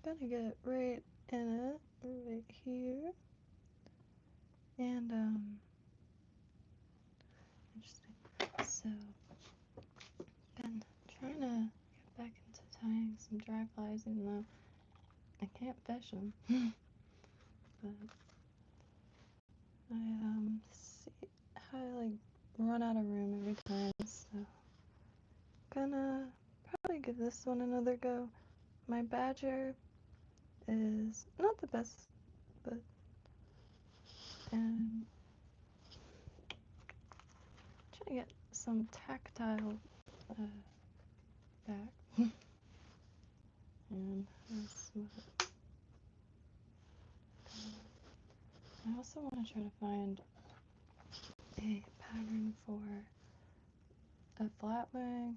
gonna get right in it, right here. And, interesting. So, been trying to get back into tying some dry flies, even though I can't fish them. But I, see how I, like, run out of room every time, so gonna probably give this one another go. My badger is not the best, but trying to get some tactile back. And that's what I also want to try to find a pattern for a flatwing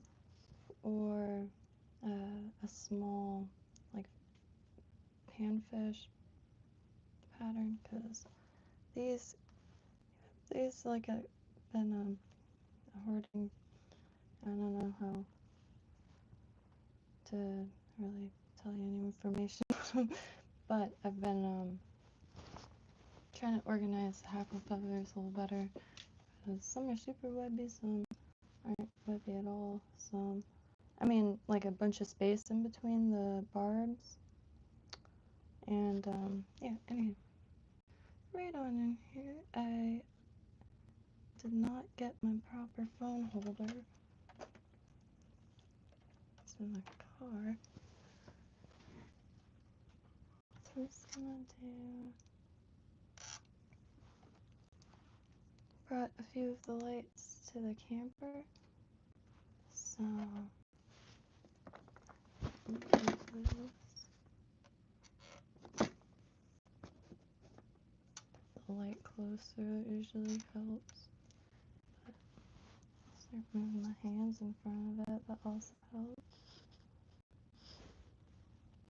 or a small, like, panfish pattern, because these like I've been hoarding. I don't know how to really tell you any information, but I've been trying to organize the hackle feathers a little better, because some are super webby, some aren't webby at all. Some, I mean, like a bunch of space in between the barbs. And yeah, anyway, right on in here, I did not get my proper phone holder. It's in my car. So I'm just gonna brought a few of the lights to the camper. So the light closer usually helps. But start moving my hands in front of it, that also helps.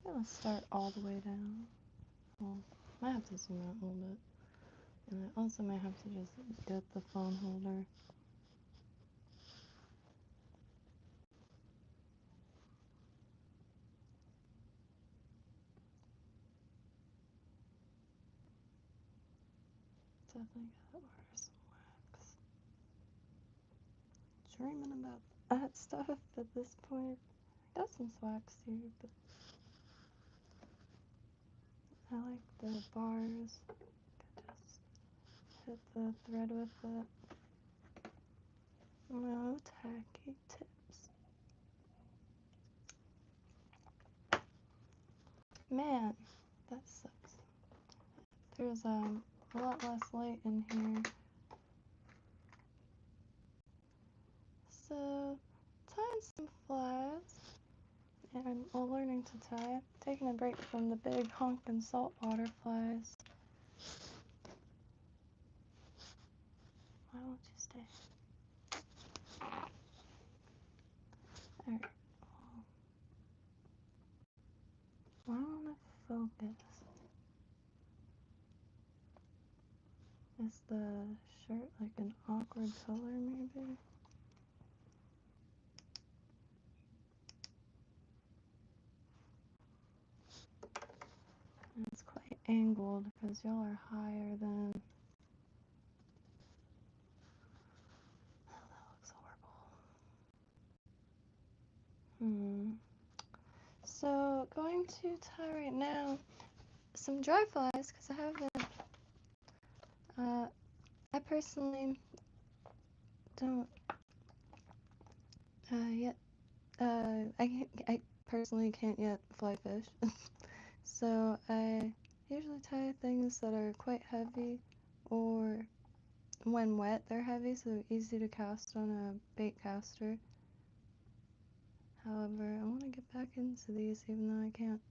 I'm gonna start all the way down. Well, I might have to zoom out a little bit. And I also might have to just get the phone holder. Definitely gotta order some wax. Dreaming about that stuff at this point. I got some wax here, but I like the bars. Could just hit the thread with it. No tacky tips. Man, that sucks. There's a lot less light in here. So, tying some flies. And I'm learning to tie. Taking a break from the big honkin' saltwater flies. Why won't you stay? Alright. Why don't it focus? Is the shirt like an awkward color, maybe? And it's quite angled because y'all are higher than... Oh, that looks horrible. So, going to tie right now some dry flies, because I haven't... I personally don't yet... I personally can't yet fly fish. So I usually tie things that are quite heavy, or when wet they're heavy, so they're easy to cast on a bait caster. However, I want to get back into these even though I can't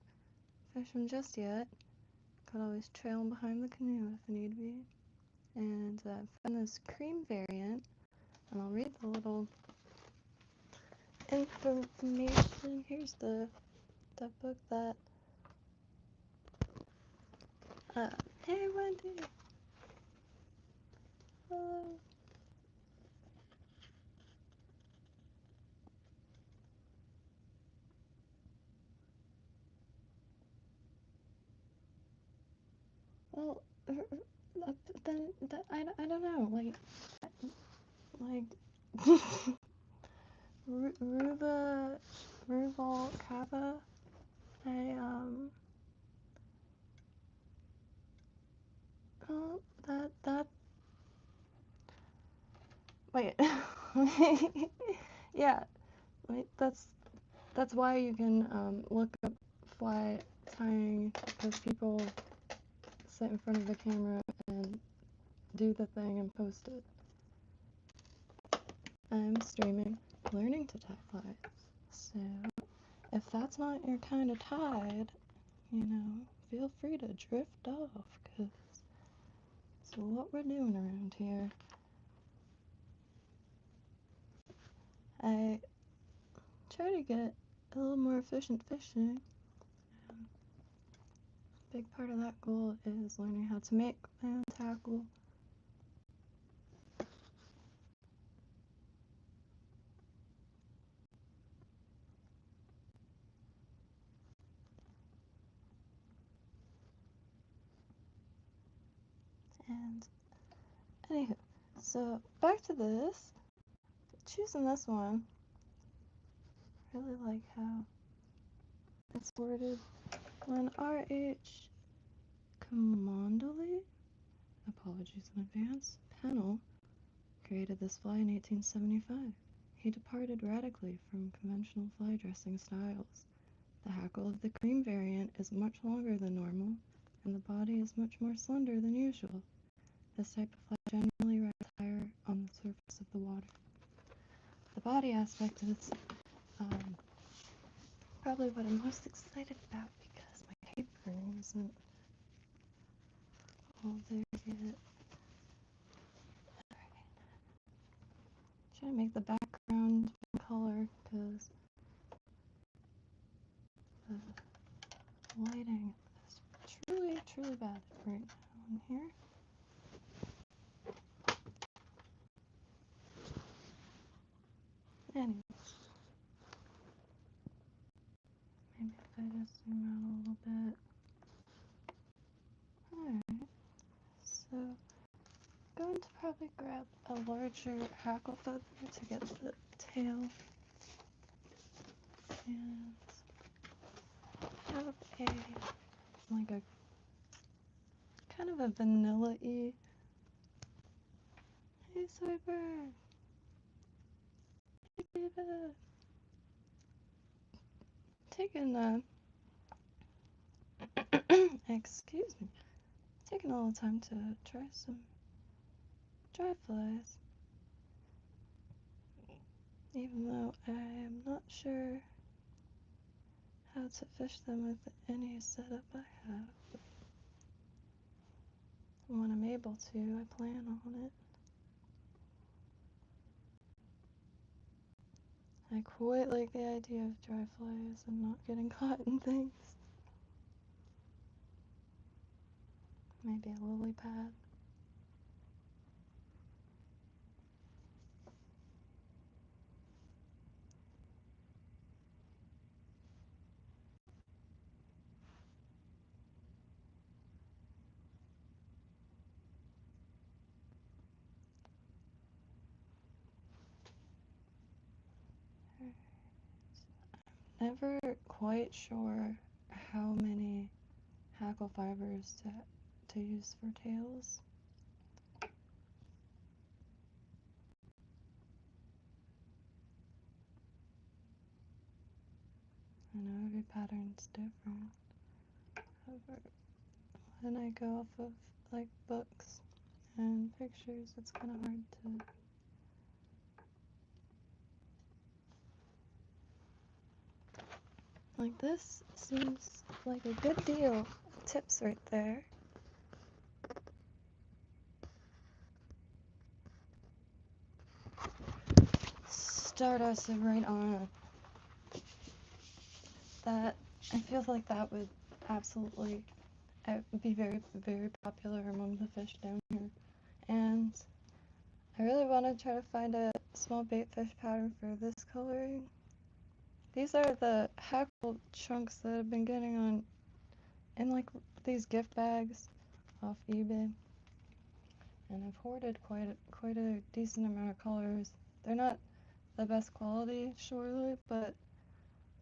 fish them just yet. Could always trail them behind the canoe if need be. And I found this cream variant, and I'll read the little information. Here's the book that... hey Wendy! Hello! well, then I don't know, like Ruval Kava, I oh, that wait, yeah, wait, that's why you can look up fly tying, because people sit in front of the camera and do the thing and post it. I'm streaming, learning to tie fly. So if that's not your kind of tide, you know, feel free to drift off, because it's what we're doing around here. I try to get a little more efficient fishing. A big part of that goal is learning how to make my own tackle. And anywho, so back to this. Choosing this one, really like how it's worded. When R.H. Commandoli, apologies in advance, Pennell created this fly in 1875. He departed radically from conventional fly dressing styles. The hackle of the cream variant is much longer than normal, and the body is much more slender than usual. This type of fly generally rides higher on the surface of the water. The body aspect is probably what I'm most excited about, because my tapering isn't all there yet. Trying to make the background color, because the lighting is truly bad right now in here. Anyway, maybe if I just zoom out a little bit. Alright, so I'm going to probably grab a larger hackle feather to get the tail, and have a like a kind of a vanilla-y. Hey, Soyberg! Hey, David! Taking excuse me, taking a little time to try some dry flies, even though I'm not sure how to fish them with any setup I have. When I'm able to, I plan on it. I quite like the idea of dry flies and not getting caught in things. Maybe a lily pad. Never quite sure how many hackle fibers to use for tails. I know every pattern's different. However, when I go off of like books and pictures, it's kind of hard to. Like, this seems like a good deal of tips right there. Stardust right on. That, I feel like that would absolutely be very, very popular among the fish down here. And I really want to try to find a small bait fish pattern for this coloring. These are the Hackle chunks that I've been getting on in like these gift bags off eBay, and I've hoarded quite a decent amount of colors. They're not the best quality, surely, but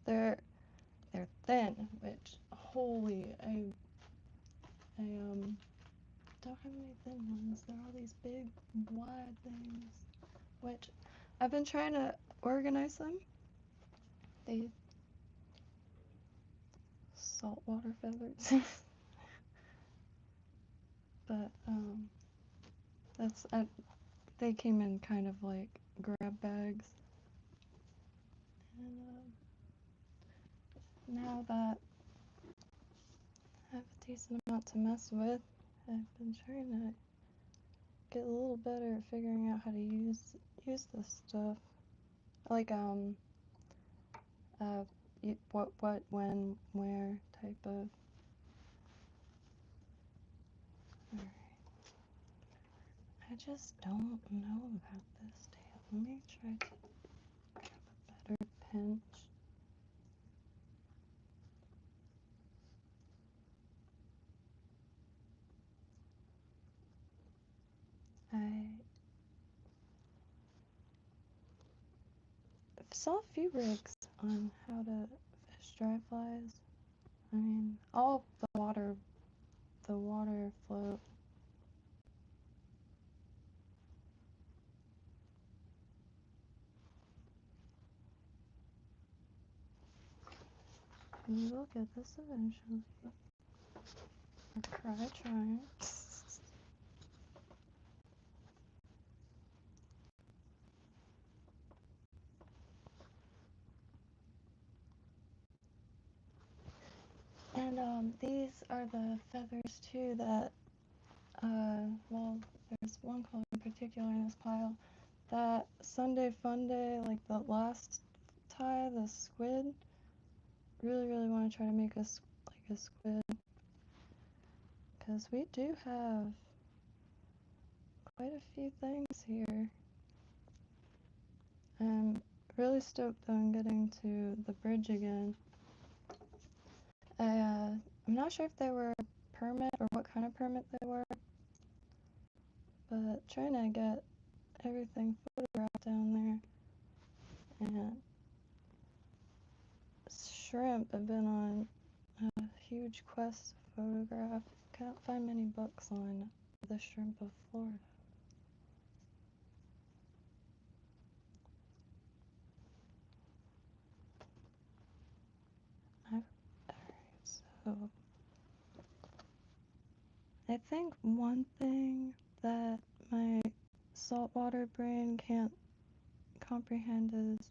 they're thin, which holy, I don't have any thin ones. They're all these big wide things, which I've been trying to organize them. They saltwater feathers. But they came in kind of like grab bags, and now that I have a decent amount to mess with, I've been trying to get a little better at figuring out how to use this stuff. Like what, when, where type of. Alright. I just don't know about this tail. Let me try to grab a better pinch. I saw a few rigs on how to fish dry flies. I mean, all the water float. We will get this eventually. Or try trying. And these are the feathers too that, well, there's one color in particular in this pile. That Sunday Fun Day, like the last tie, the squid. Really want to try to make a squid, because we do have quite a few things here. I'm really stoked on getting to the bridge again. I'm not sure if they were permit or what kind of permit they were, but trying to get everything photographed down there. And shrimp have been on a huge quest to photograph. Can't find many books on the shrimp of Florida. Alright, so I think one thing that my saltwater brain can't comprehend is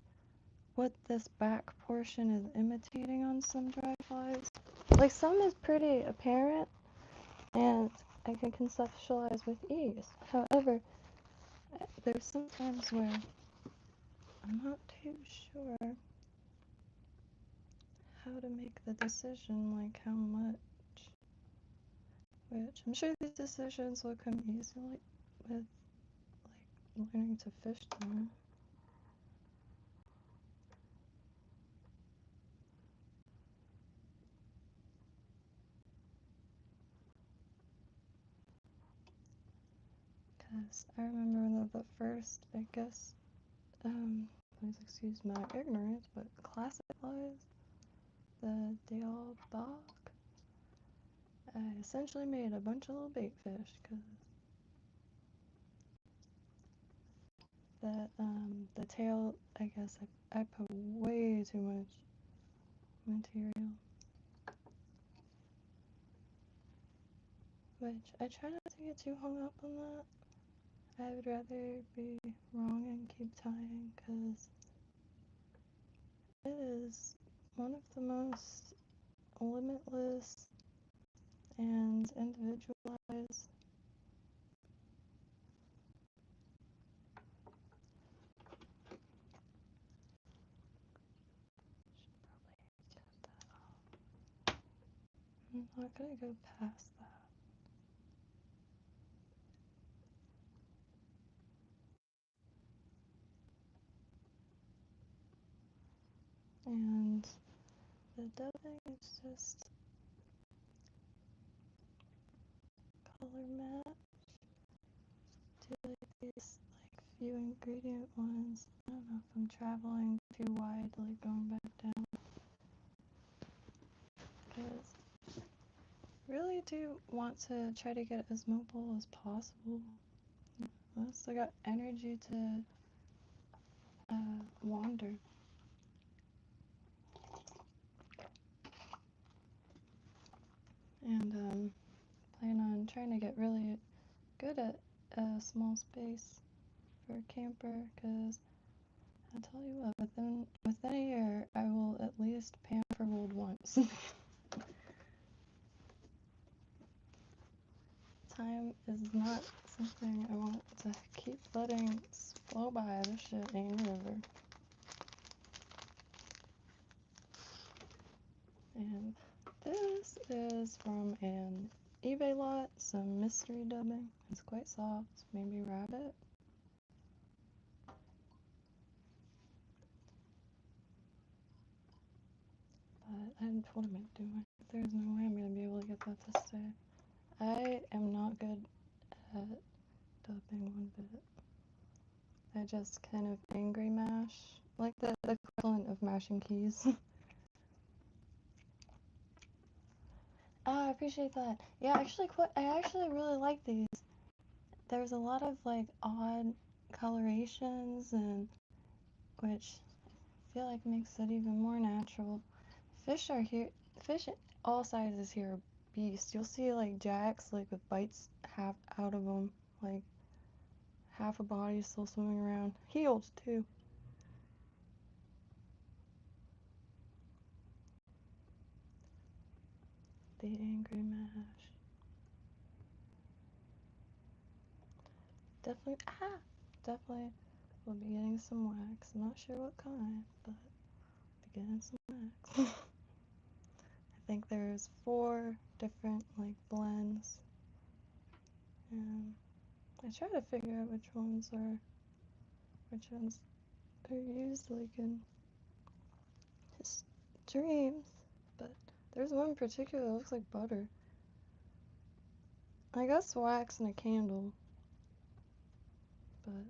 what this back portion is imitating on some dry flies. Like, some is pretty apparent and I can conceptualize with ease. However, there's some times where I'm not too sure how to make the decision, like how much. Which I'm sure these decisions will come easily with like learning to fish them. Because I remember the first, I guess, please excuse my ignorance, but classic flies, the Dale Bach, I essentially made a bunch of little bait fish, because that, the tail, I guess I put way too much material. Which, I try not to get too hung up on that. I would rather be wrong and keep tying, because it is one of the most limitless and individualized I'm not gonna go past that. And the dubbing is just few ingredient ones. I don't know if I'm traveling too wide, like going back down. Because really do want to try to get as mobile as possible. I still got energy to wander. And plan on trying to get really good at a small space for a camper, because I tell you what, within a year, I will at least pamper mold once. Time is not something I want to keep letting flow by. This shit ain't a river. And this is from an eBay lot, some mystery dubbing. It's quite soft, maybe rabbit. But what am I doing? There's no way I'm gonna be able to get that to stay. I am not good at dubbing one bit. I just kind of angry mash, like the equivalent of mashing keys. Oh, I appreciate that. Yeah, actually, I actually really like these. There's a lot of like odd colorations, and which I feel like makes it even more natural. Fish are here. Fish all sizes here are beasts. You'll see like jacks like with bites half out of them, like half a body still swimming around. Healed too. The angry mash. Definitely will be getting some wax. I'm not sure what kind, but I'll be getting some wax. I think there's 4 different like blends, and I try to figure out which ones are used like in his dreams, but there's one in particular that looks like butter. I guess wax and a candle, but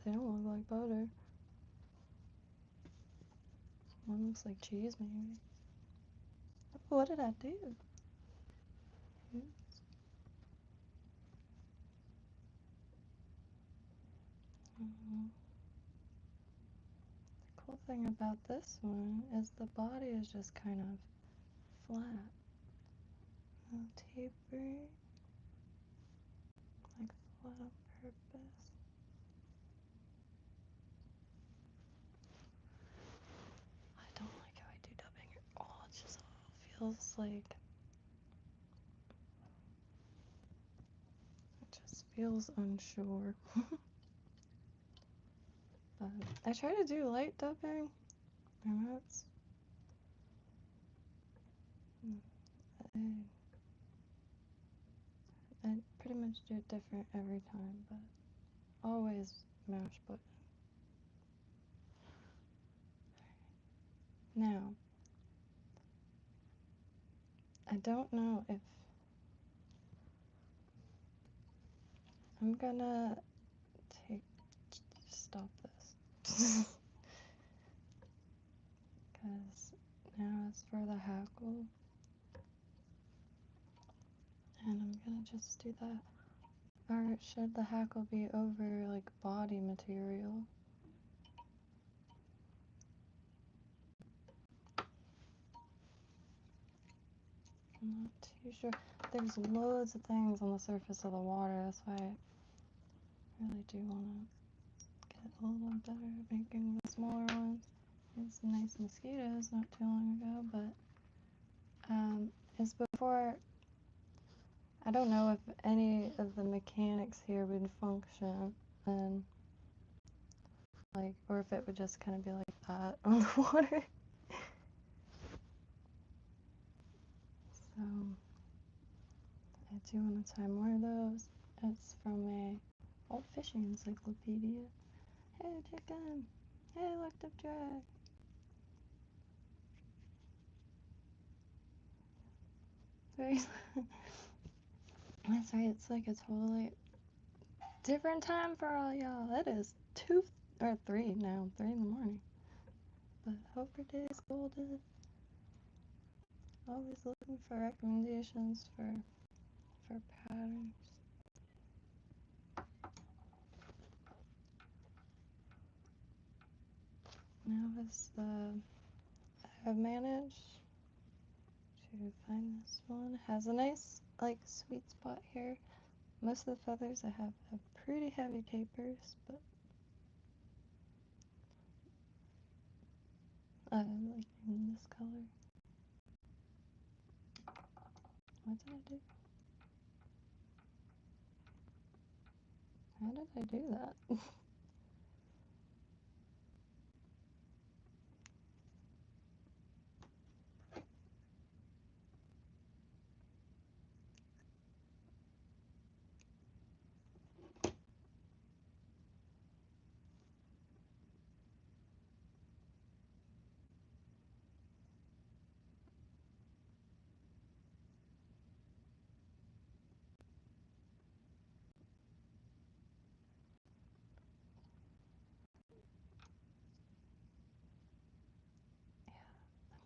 they don't look like butter. One looks like cheese, maybe. Oh, what did I do? The cool thing about this one is the body is just kind of flat. No tapering. Like flat on purpose. I don't like how I do dubbing at all. It just feels like... It just feels unsure. But I try to do light dubbing, and that's... I pretty much do it different every time, but always mash button. Now, I don't know if I'm gonna stop this. Because now it's for the hackle. And I'm gonna just do that. Or should the hackle be over like body material? I'm not too sure. There's loads of things on the surface of the water. That's why I really do want to get a little better at making the smaller ones. Had some nice mosquitoes not too long ago, but it's before... I don't know if any of the mechanics here would function, and like, or if it would just kind of be like that on the water. So I do want to tie more of those. It's from a old fishing encyclopedia. Hey chicken! Hey locked up drag! Very That's right, it's like a totally different time for all y'all. It is 2 or 3 now, 3 in the morning. But hope your day is golden. Always looking for recommendations for patterns. Now I've managed to find this one. Has a nice like sweet spot here. Most of the feathers I have pretty heavy tapers, but I like in this color. What did I do? How did I do that?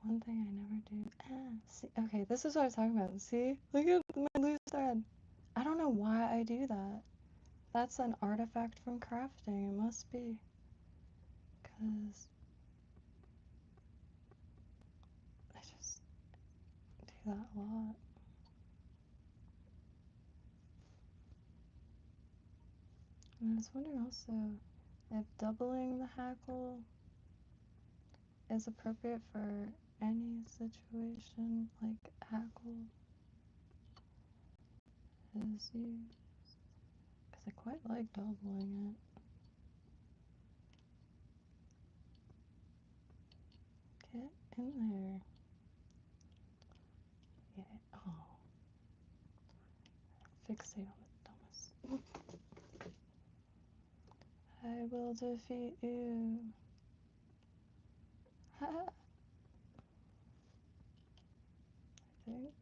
One thing I never do. See, okay, this is what I was talking about. See? Look at my loose thread. I don't know why I do that. That's an artifact from crafting. It must be. Because I just do that a lot. And I was wondering also if doubling the hackle is appropriate for any situation, like hackle is used. Because I quite like doubling it. Get in there. Yeah. Oh. Fixate on the dumbest. I will defeat you. Ha! I think.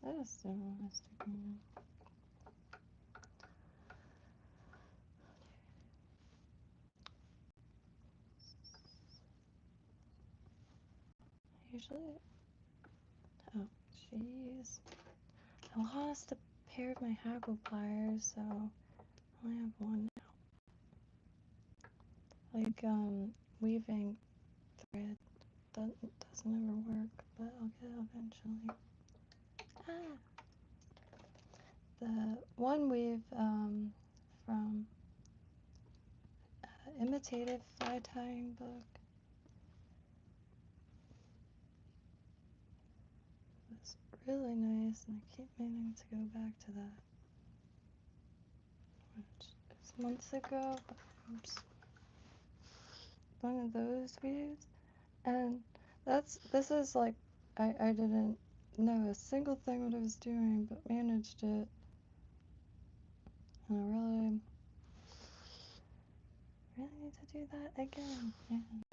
I just don't want to stick around. Usually. Oh, jeez. I lost a pair of my hackle pliers, so I only have one now. Like, weaving thread doesn't ever work, but I'll get it eventually. Ah! The one weave, from Imitative Fly Tying book was really nice, and I keep meaning to go back to that. Which is months ago, but oops. One of those weaves. And this is like, I didn't know a single thing what I was doing, but managed it. And I really need to do that again. And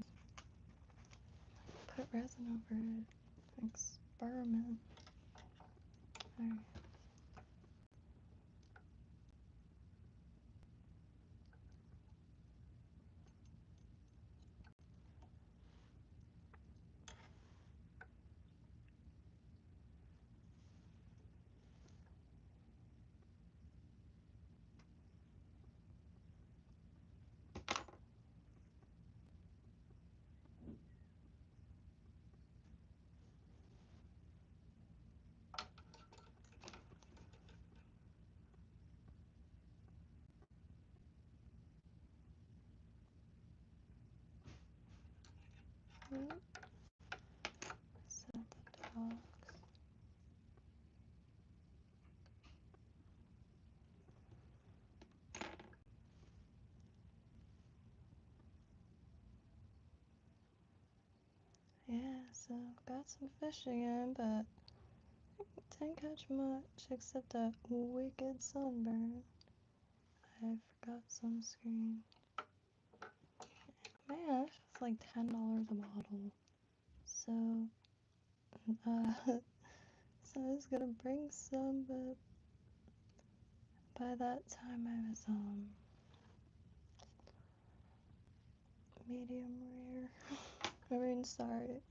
put resin over it. Experiment. Alright. Set the dogs. Yeah, so got some fishing in, but didn't catch much except a wicked sunburn. I forgot sunscreen. Man, it's like $10 a bottle. So, so I was gonna bring some, but by that time I was medium rare. I mean, sorry,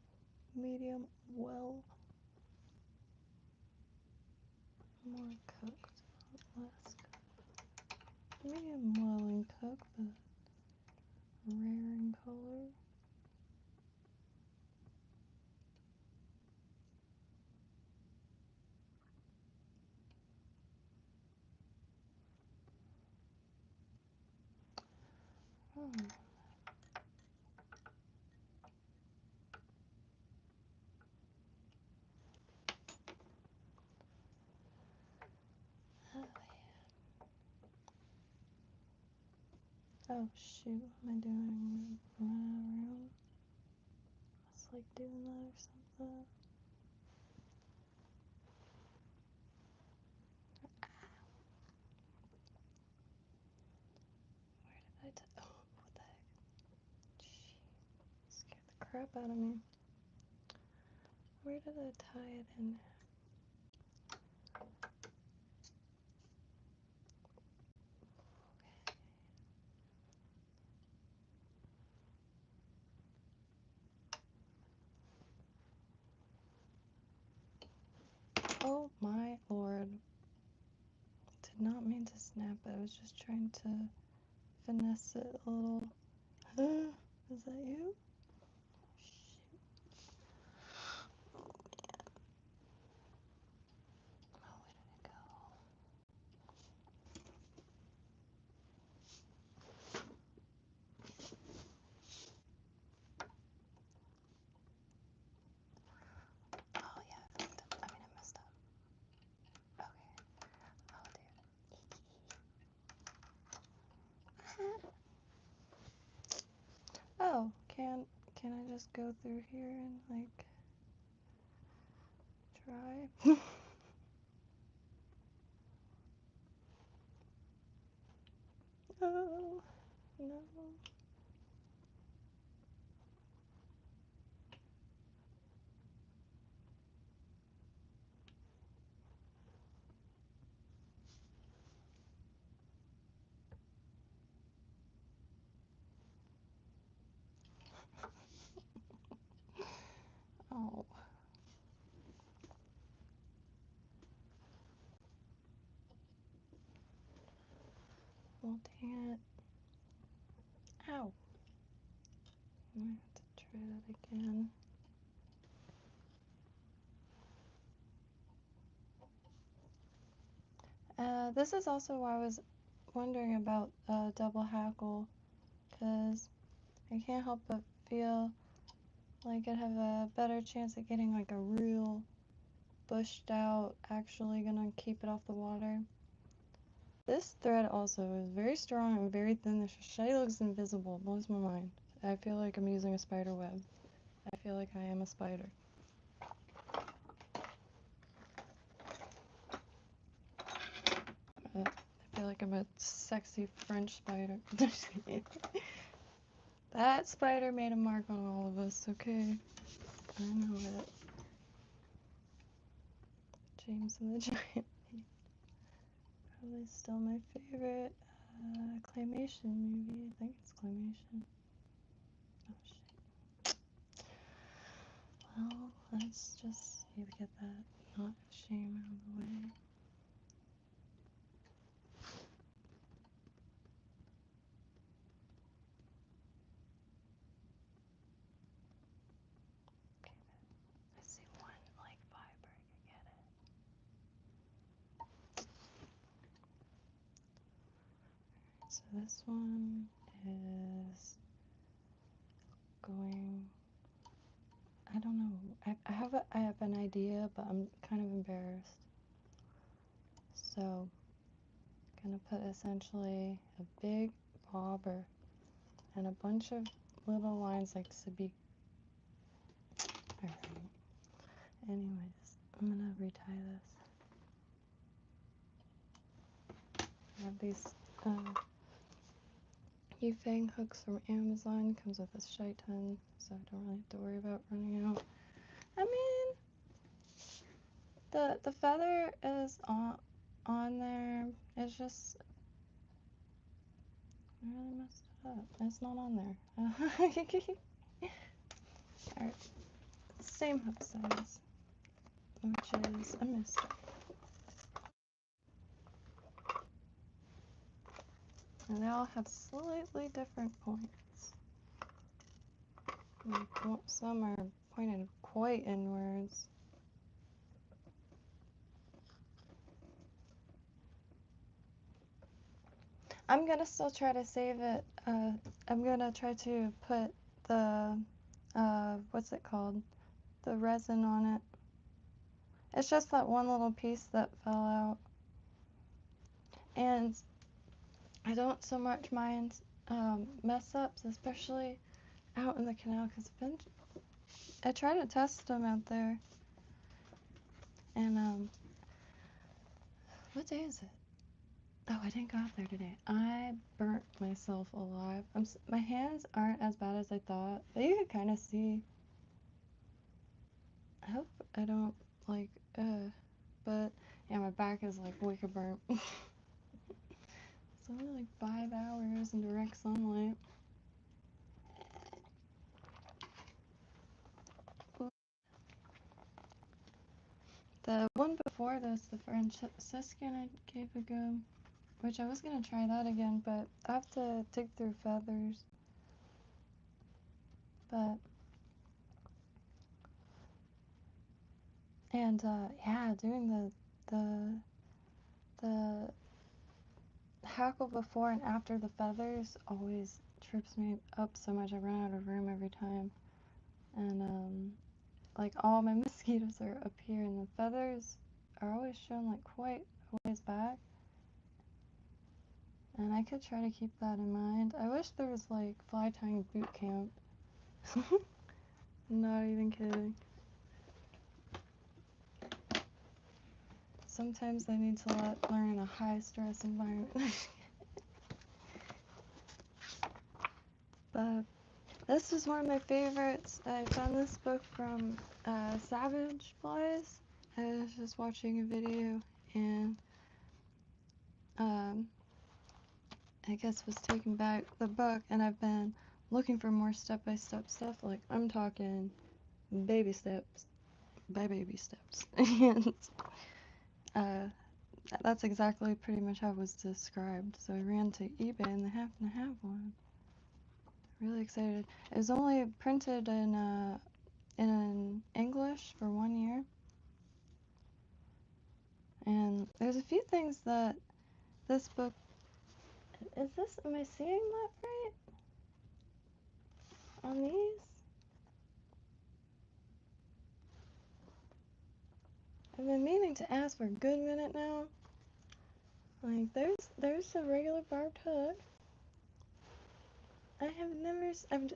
medium well. More cooked, not less cooked. Medium well and cooked, but rare in color. Oh. Oh shoot, what am I doing? I'm running out of room. It's like doing that or something. Where did I oh, what the heck? Jeez, scared the crap out of me. Where did I tie it in? Oh my lord. Did not mean to snap it. I was just trying to finesse it a little. Is that you? Shoot. Oh man. Oh, where did it go? Oh yeah, I fucked up. I mean, I messed up. Okay. Oh dude. Oh, can I just go through here and like try? Oh no. Oh. Well, dang it. Ow. I have to try that again. This is also why I was wondering about double hackle, because I can't help but feel like I'd have a better chance at getting like a real bushed out, actually gonna keep it off the water. This thread also is very strong and very thin. The shade looks invisible. It blows my mind. I feel like I'm using a spider web. I feel like I am a spider. I feel like I'm a sexy French spider. That spider made a mark on all of us, okay? I know it. James and the Giant. Probably still my favorite claymation movie. I think it's claymation. Oh shit. Well, let's just get that not shame out of the way. Okay, I see one like fiber. I can get it. So this one is going. I don't know. I have an idea, but I'm kind of embarrassed. So I'm gonna put essentially a big bobber and a bunch of little lines like to be. Alright. Anyways, I'm gonna retie this. I have these Yufeng hooks from Amazon. Comes with a shite ton, so I don't really have to worry about running out. I mean, the feather is on there. It's just I really messed it that? It's not on there. Alright, same hook size, which is a mystery. And they all have slightly different points. Some are pointed quite inwards. I'm gonna still try to save it. I'm gonna try to put the, what's it called? The resin on it. It's just that one little piece that fell out. And I don't so much mind mess ups, especially out in the canal, because I try to test them out there. And what day is it? Oh, I didn't go out there today. I burnt myself alive. My hands aren't as bad as I thought, but you can kind of see. I hope I don't like, but yeah, my back is like wicked burnt. It's only like 5 hours in direct sunlight. The one before this, the Franciscan, I gave a go, which I was gonna try that again, but I have to dig through feathers. But and yeah, doing the hackle before and after the feathers always trips me up so much. I run out of room every time, and like all my mosquitoes are up here, and the feathers are always shown like quite a ways back. And I could try to keep that in mind. I wish there was like fly tying boot camp. Not even kidding. Sometimes I need to learn in a high stress environment. But this was one of my favorites. I found this book from Savage Flies. I was just watching a video and I guess was taking back the book, and I've been looking for more step-by-step stuff. Like, I'm talking baby steps by baby steps. And that's exactly pretty much how it was described. So I ran to eBay and they happen to have one. Really excited. It was only printed in English for 1 year. And there's a few things that this book... am I seeing that right? On these? I've been meaning to ask for a good minute now. Like, there's a regular barbed hook.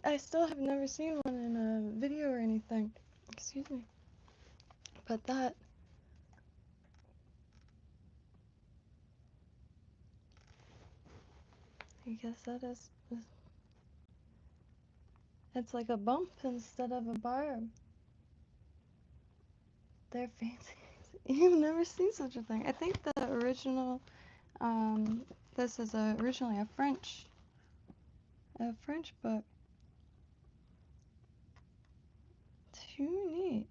I still have never seen one in a video or anything. Excuse me. But that... I guess that is... It's like a bump instead of a barb. They're fancy. You've never seen such a thing. I think the original, this is originally a French book. Too neat.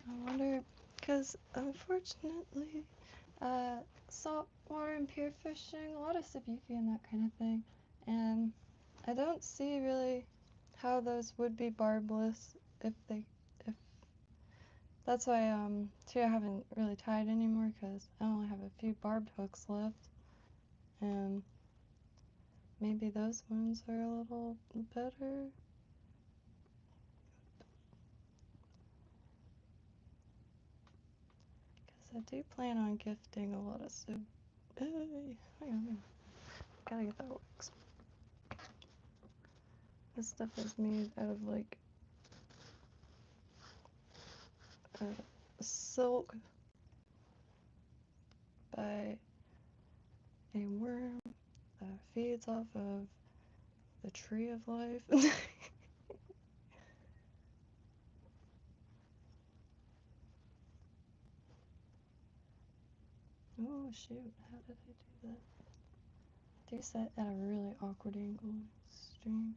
I wonder, because unfortunately, saltwater and pier fishing, a lot of sabuki and that kind of thing, and I don't see really how those would be barbless if that's why too I haven't really tied anymore, because I only have a few barbed hooks left, and maybe those ones are a little better. Because I do plan on gifting a lot of hang on. Gotta get that wax. This stuff is made out of like silk by a worm that feeds off of the tree of life. Oh shoot, how did I do that? Do set at a really awkward angle. Stream.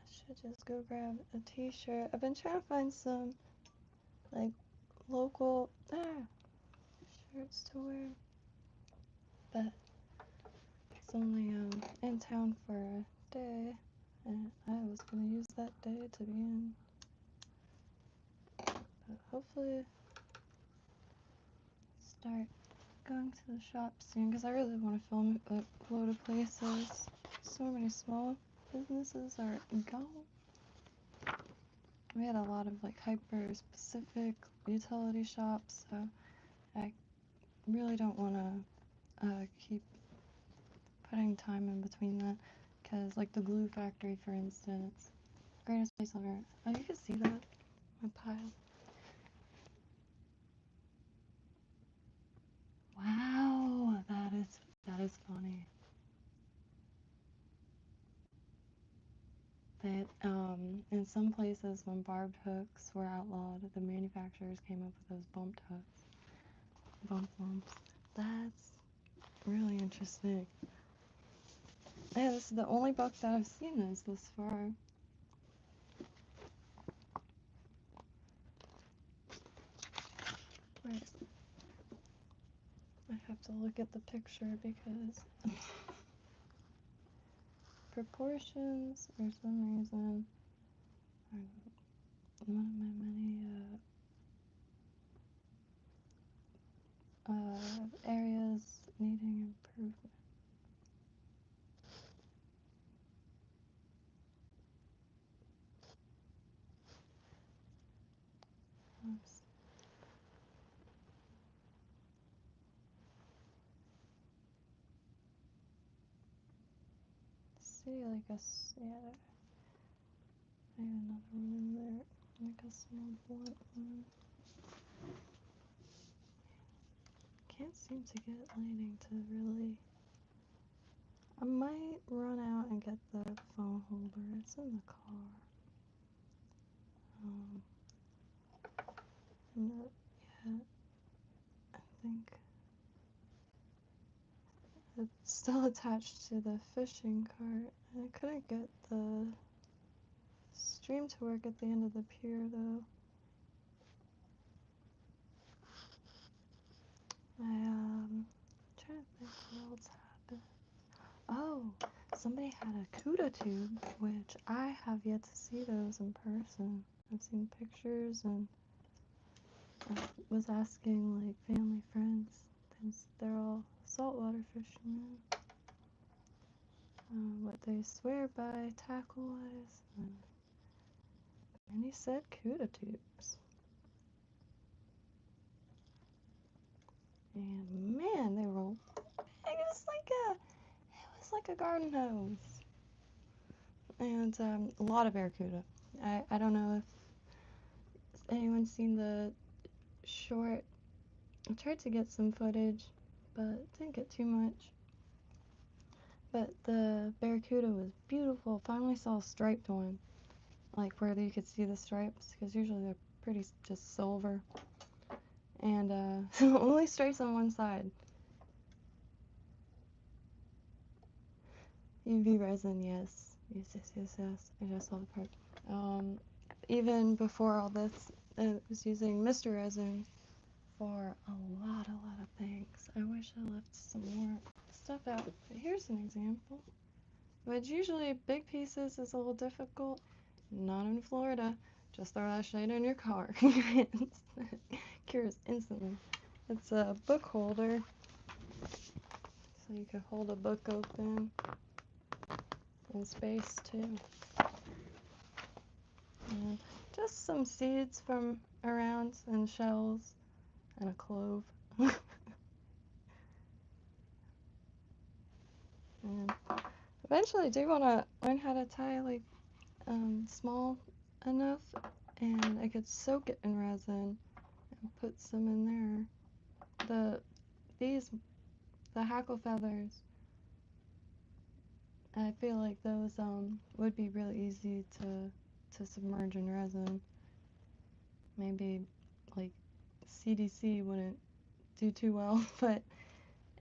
I should just go grab a t-shirt. I've been trying to find some like local shirts to wear, but it's only in town for a day, and I was gonna use that day to be in. But hopefully start going to the shop soon, because I really want to film a load of places. So many small businesses are gone. We had a lot of like hyper specific utility shops, so I really don't want to keep putting time in between that, because like the glue factory, for instance, greatest place on earth. Oh, you can see that, my pile. Wow, that is funny. That in some places when barbed hooks were outlawed, the manufacturers came up with those bumped hooks, bump lumps. That's really interesting. Yeah, this is the only book that I've seen this far. Where is it? I have to look at the picture because proportions, for some reason, are one of my many areas needing improvement. Oops. See, like I have another one in there, like a small blunt one. Can't seem to get lighting to really. I might run out and get the phone holder. It's in the car. Not yet. I think it's still attached to the fishing cart. I couldn't get the stream to work at the end of the pier though. I'm trying to think what else happened. Oh, somebody had a CUDA tube, which I have yet to see those in person. I've seen pictures, and I was asking like family friends, since they're all saltwater fishermen, what they swear by tackle-wise, and he said CUDA tubes. And man, they were big. It was like a garden hose. And a lot of barracuda. I don't know if anyone's seen the short. I tried to get some footage, but didn't get too much. But the barracuda was beautiful. Finally saw a striped one, like where you could see the stripes, because usually they're pretty just silver. And only stripes on one side. UV resin, yes. Yes. I just saw the part. Even before all this, I was using Mr. Resin for a lot of things. I wish I left some more stuff out. But here's an example. Which usually big pieces is a little difficult. Not in Florida. Just throw that shade in your car. Cures instantly. It's a book holder. So you could hold a book open in space too. And just some seeds from around and shells and a clove. And eventually I do want to learn how to tie like small enough, and I could soak it in resin and put some in there. The Hackle feathers, I feel like those would be really easy to submerge in resin. Maybe like CDC wouldn't do too well, but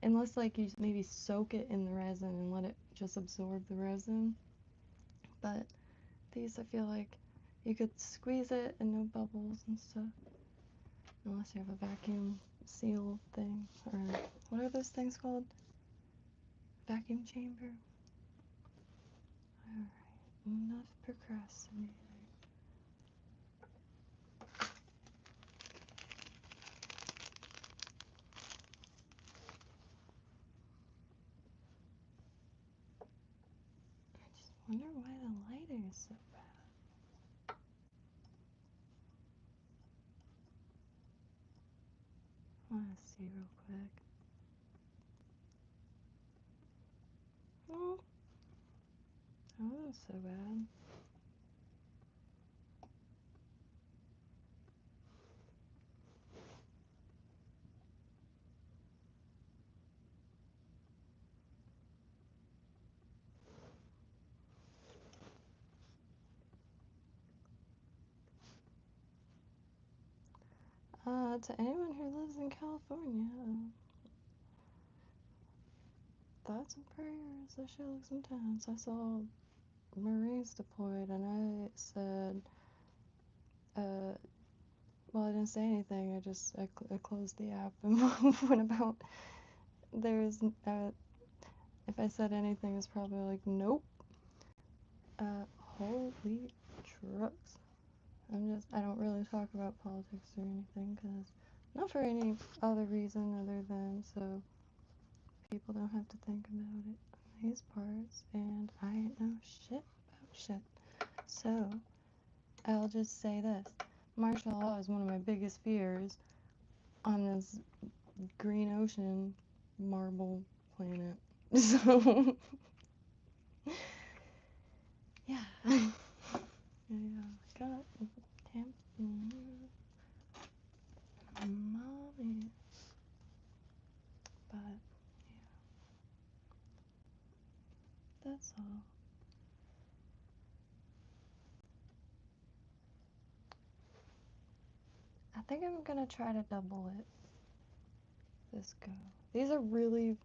unless like you maybe soak it in the resin and let it just absorb the resin. But these, I feel like you could squeeze it and no bubbles and stuff, unless you have a vacuum seal thing, or what are those things called? Vacuum chamber? Alright, enough procrastinating. I just wonder why the lighting is so bad. I want to see real quick. Oh, that wasn't so bad. To anyone who lives in California, thoughts and prayers. I should look sometimes. I saw Marines deployed, and I said, well, I didn't say anything. I closed the app and went about. There's, if I said anything, it's probably like, nope. Holy trucks. I don't really talk about politics or anything, because not for any other reason other than so people don't have to think about it on these parts, and I ain't know shit about shit. So, I'll just say this. Martial law is one of my biggest fears on this green ocean marble planet. So, yeah. Yeah, got mommy. But, yeah, that's all. I think I'm gonna try to double it this go. These are really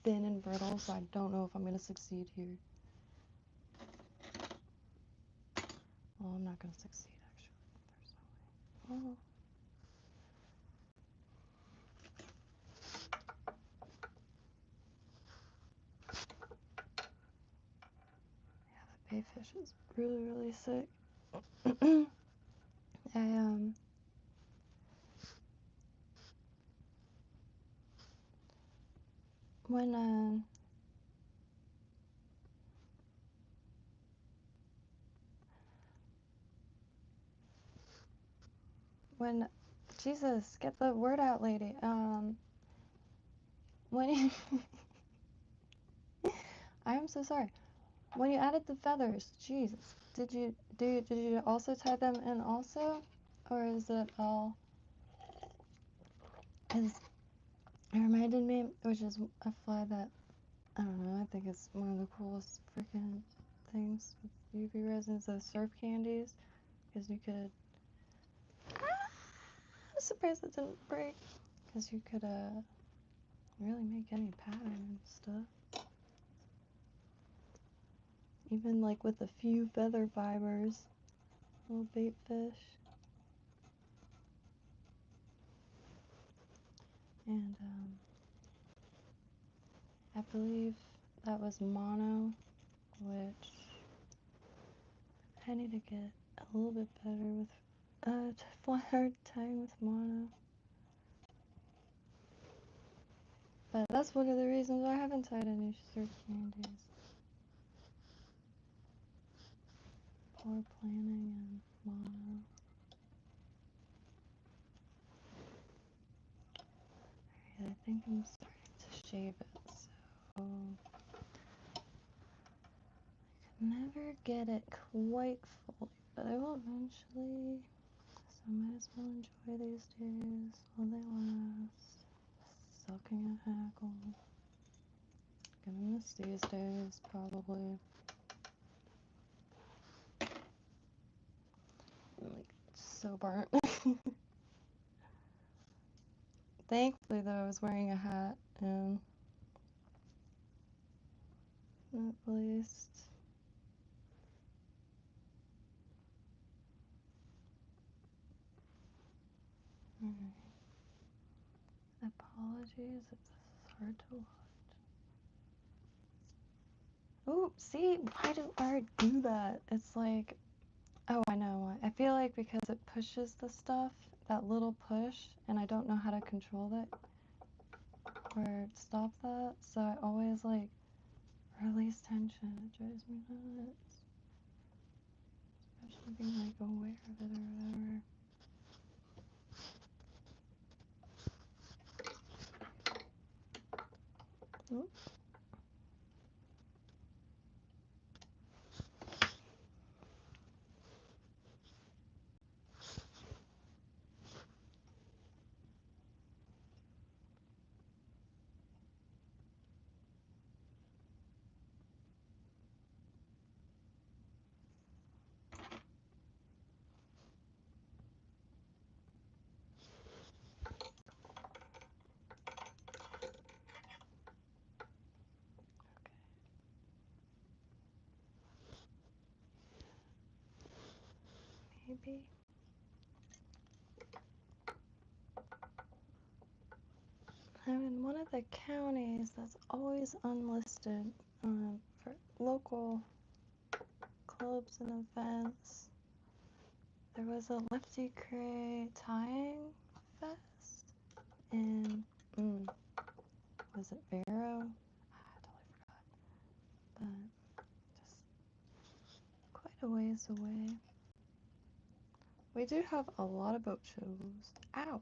thin and brittle, so I don't know if I'm gonna succeed here. Well, I'm not gonna succeed, actually. There's no way. Oh. Yeah, the bayfish is really, really sick. When, Jesus, get the word out, lady. When you, I am so sorry. When you added the feathers, Jesus, did you also tie them in also, or is it all? Because it reminded me, which is a fly that I don't know. I think it's one of the coolest freaking things with UV resins, those surf candies, because you could. I'm surprised it didn't break, because you could really make any pattern and stuff. Even like with a few feather fibers, little bait fish. And I believe that was mono, which I need to get a little bit better with hard tying with mono. But that's one of the reasons why I haven't tied any surf candies. Poor planning and mono. Alright, I think I'm starting to shave it, so I can never get it quite fully, but I will eventually. So I might as well enjoy these days while they last. Sucking at Hackle. Gonna miss these days, probably. I'm like so burnt. Thankfully, though, I was wearing a hat, and at least. Alright. Apologies if this is hard to watch. Ooh, see? Why do art do that? It's like, oh, I know why. I feel like because it pushes the stuff, that little push, and I don't know how to control that or stop that, so I always like release tension. It drives me nuts. Especially being like aware of it or whatever. Oop. Maybe. I'm in one of the counties that's always unlisted for local clubs and events. There was a Lefty Cray tying fest in, was it Vero? I totally forgot. But just quite a ways away. We do have a lot of boat shows. Ow!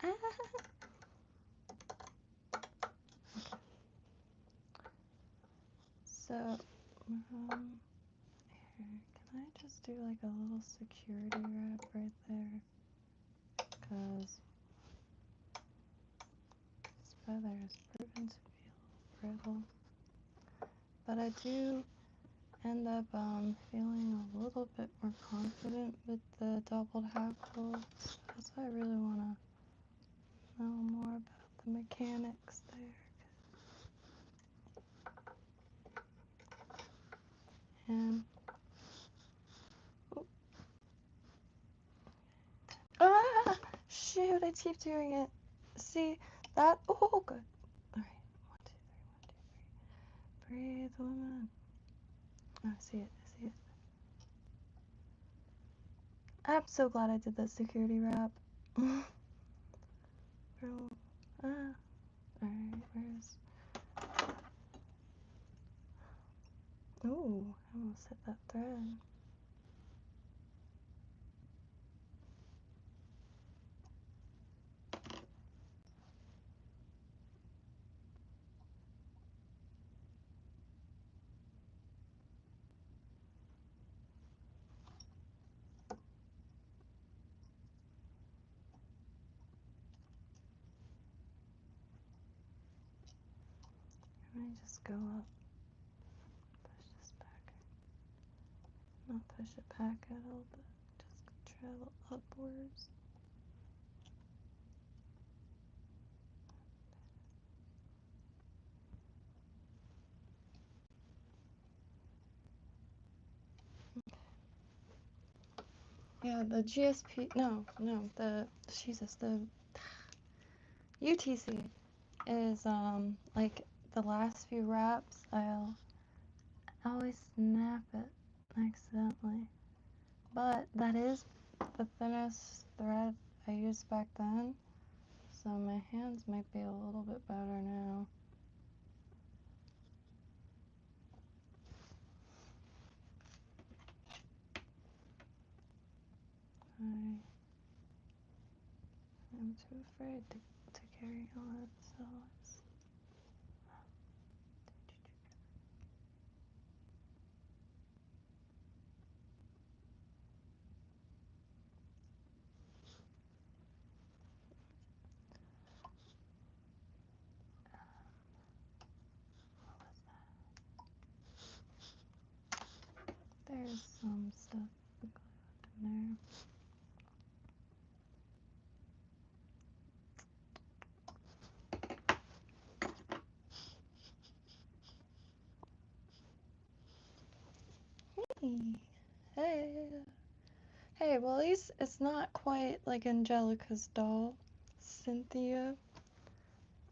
Ah! So, here, can I just do like a little security wrap right there? Because this feather is proven to be a little brittle. But I do end up feeling a little bit more confident with the doubled hackle. So that's why I really want to know more about the mechanics there. And ah, shoot! I keep doing it. See that? Oh, good. All right, 1, 2, 3, 1, 2, 3. Breathe, woman. Oh, I see it. I see it. I'm so glad I did that security wrap. Bro. Ah. Alright, where's... Ooh, I almost hit that thread. Let me just go up. Push this back. Not push it back at all, but just travel upwards. Yeah, the GSP, no, the UTC is, like, the last few wraps, I'll always snap it accidentally. But that is the thinnest thread I used back then, so my hands might be a little bit better now. I'm too afraid to carry on, so let's... There's some stuff in there. Hey. Hey, well, at least it's not quite like Angelica's doll, Cynthia,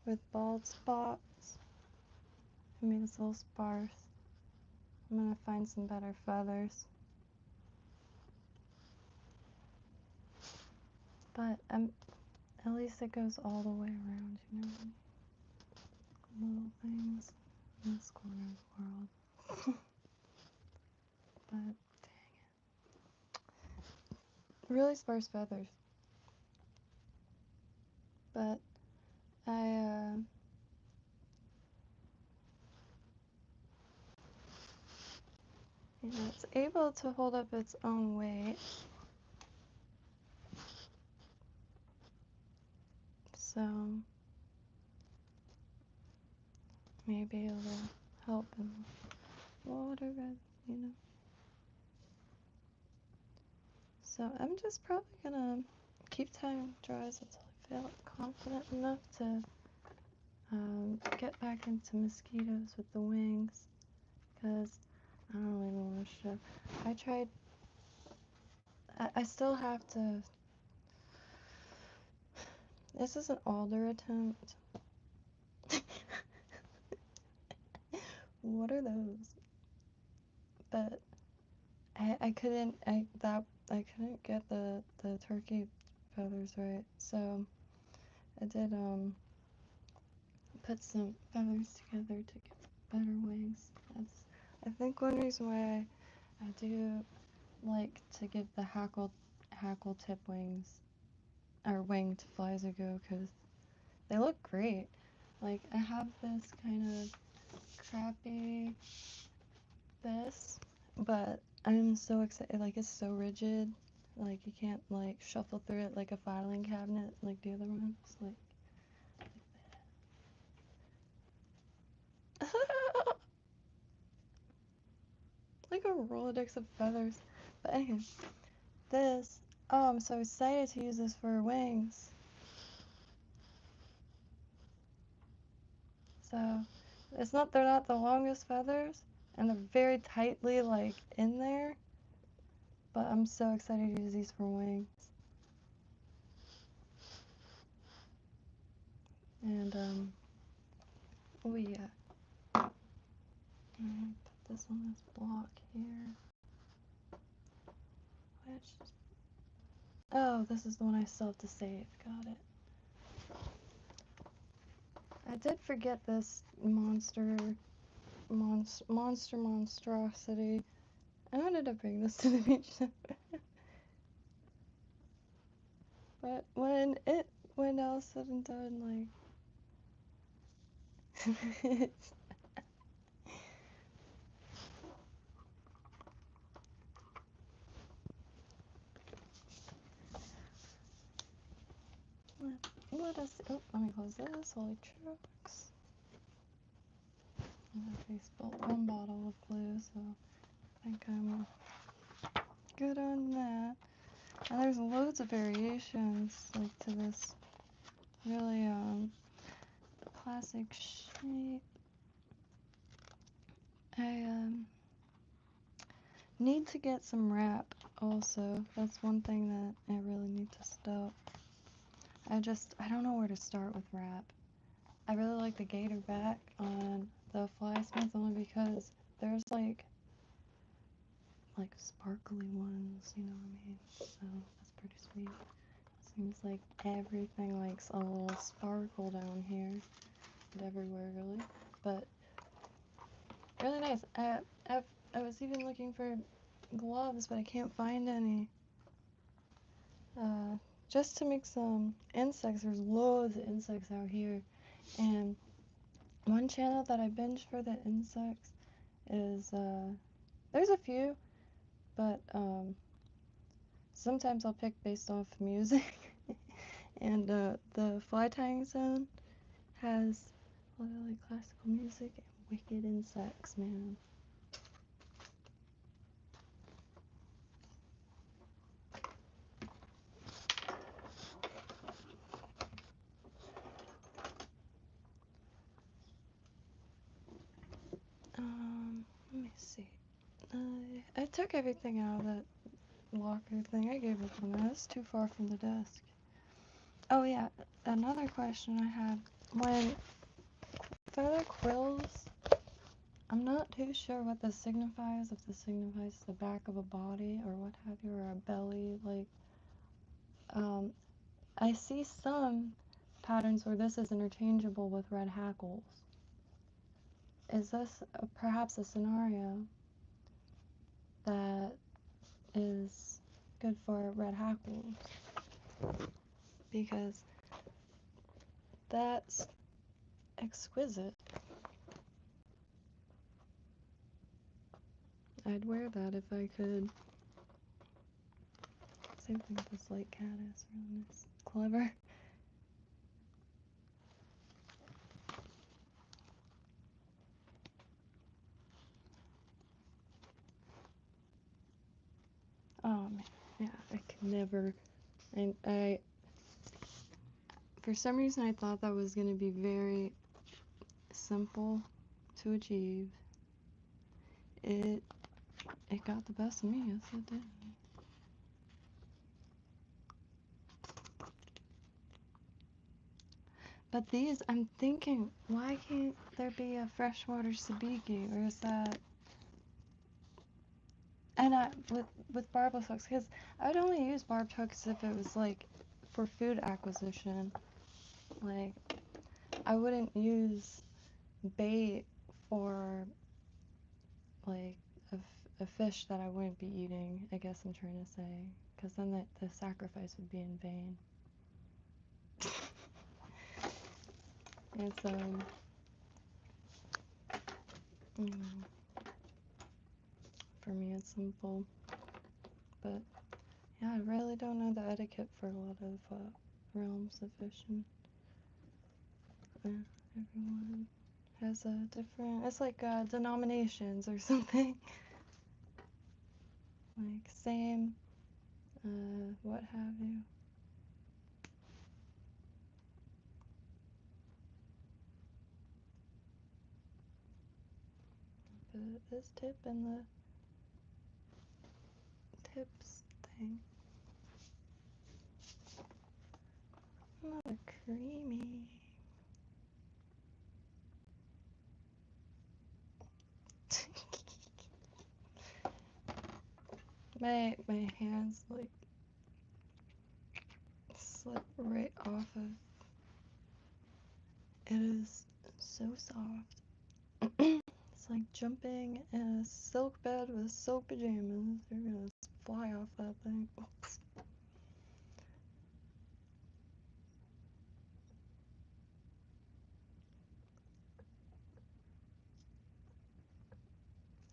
with bald spots. I mean, it's a little sparse. I'm gonna find some better feathers. But at least it goes all the way around, you know? Little things in this corner of the world. But dang it. Really sparse feathers. But you know, it's able to hold up its own weight. So maybe it'll help in water, you know. So I'm just probably gonna keep tying dries until I feel confident enough to get back into mosquitoes with the wings, because I don't really want to show. I tried. I still have to. This is an alder attempt. What are those? But I couldn't get the turkey feathers right, so I did put some feathers together to get better wings. That's, I think, one reason why I do like to give the hackle tip wings or winged flies a go, because they look great. Like, I have this kind of crappy but I'm so excited. Like, it's so rigid, like you can't like shuffle through it like a filing cabinet like the other ones. Like a Rolodex of feathers. But anyway, this, oh, I'm so excited to use this for wings. So they're not the longest feathers, and they're very tightly like in there, but I'm so excited to use these for wings. And oh yeah, I'm gonna put this on this block here. Oh, this is the one I still have to save. Got it. I did forget this monstrosity. I wanted to bring this to the beach. But when all said and done, like let us. Oh, let me close this. Holy trucks! I spilled one bottle of glue, so I think I'm good on that. And there's loads of variations, like, to this really classic shape. I need to get some wrap also. That's one thing that I really need to stop. I don't know where to start with wrap. I really like the gator back on the fly smith only because there's like sparkly ones, you know what I mean? So that's pretty sweet. Seems like everything likes a little sparkle down here and everywhere, really. But really nice. I was even looking for gloves, but I can't find any. Just to make some insects. There's loads of insects out here, and one channel that I binge for the insects is there's a few, but sometimes I'll pick based off music. And the Fly Tying Zone has literally classical music and wicked insects, man. took everything out of that locker thing. I gave up on that. It's too far from the desk. Oh yeah, another question I had. When feather quills, I'm not too sure what this signifies, if this signifies the back of a body or what have you, or a belly, like, I see some patterns where this is interchangeable with red hackles. Is this perhaps a scenario that is good for red hackles? Because that's exquisite. I'd wear that if I could. Same thing with this light caddis, really nice. Clever. Oh man, yeah, I could never. I for some reason I thought that was gonna be very simple to achieve. It got the best of me, yes it did. But these, I'm thinking, why can't there be a freshwater sabiki, or is that? And with barbless hooks, because I would only use barbed hooks if it was like for food acquisition. Like, I wouldn't use bait for like a fish that I wouldn't be eating, I guess I'm trying to say, because then the sacrifice would be in vain. It's you know, for me it's simple, but yeah, I really don't know the etiquette for a lot of realms of fishing. Everyone has a different, it's like denominations or something. Like same, what have you. But this tip and the tips thing. Another creamy. my hands like slip right off of. It is so soft. It's like jumping in a silk bed with silk pajamas. You're gonna fly off that thing. Oops.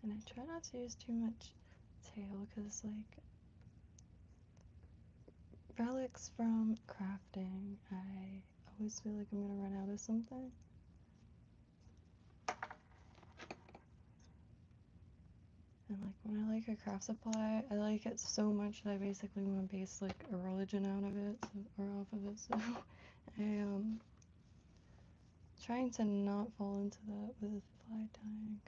And I try not to use too much tail, because like relics from crafting, I always feel like I'm gonna run out of something. And like when I like a craft supply, I like it so much that I basically want to base like a religion out of it, or off of it. So I trying to not fall into that with fly tying.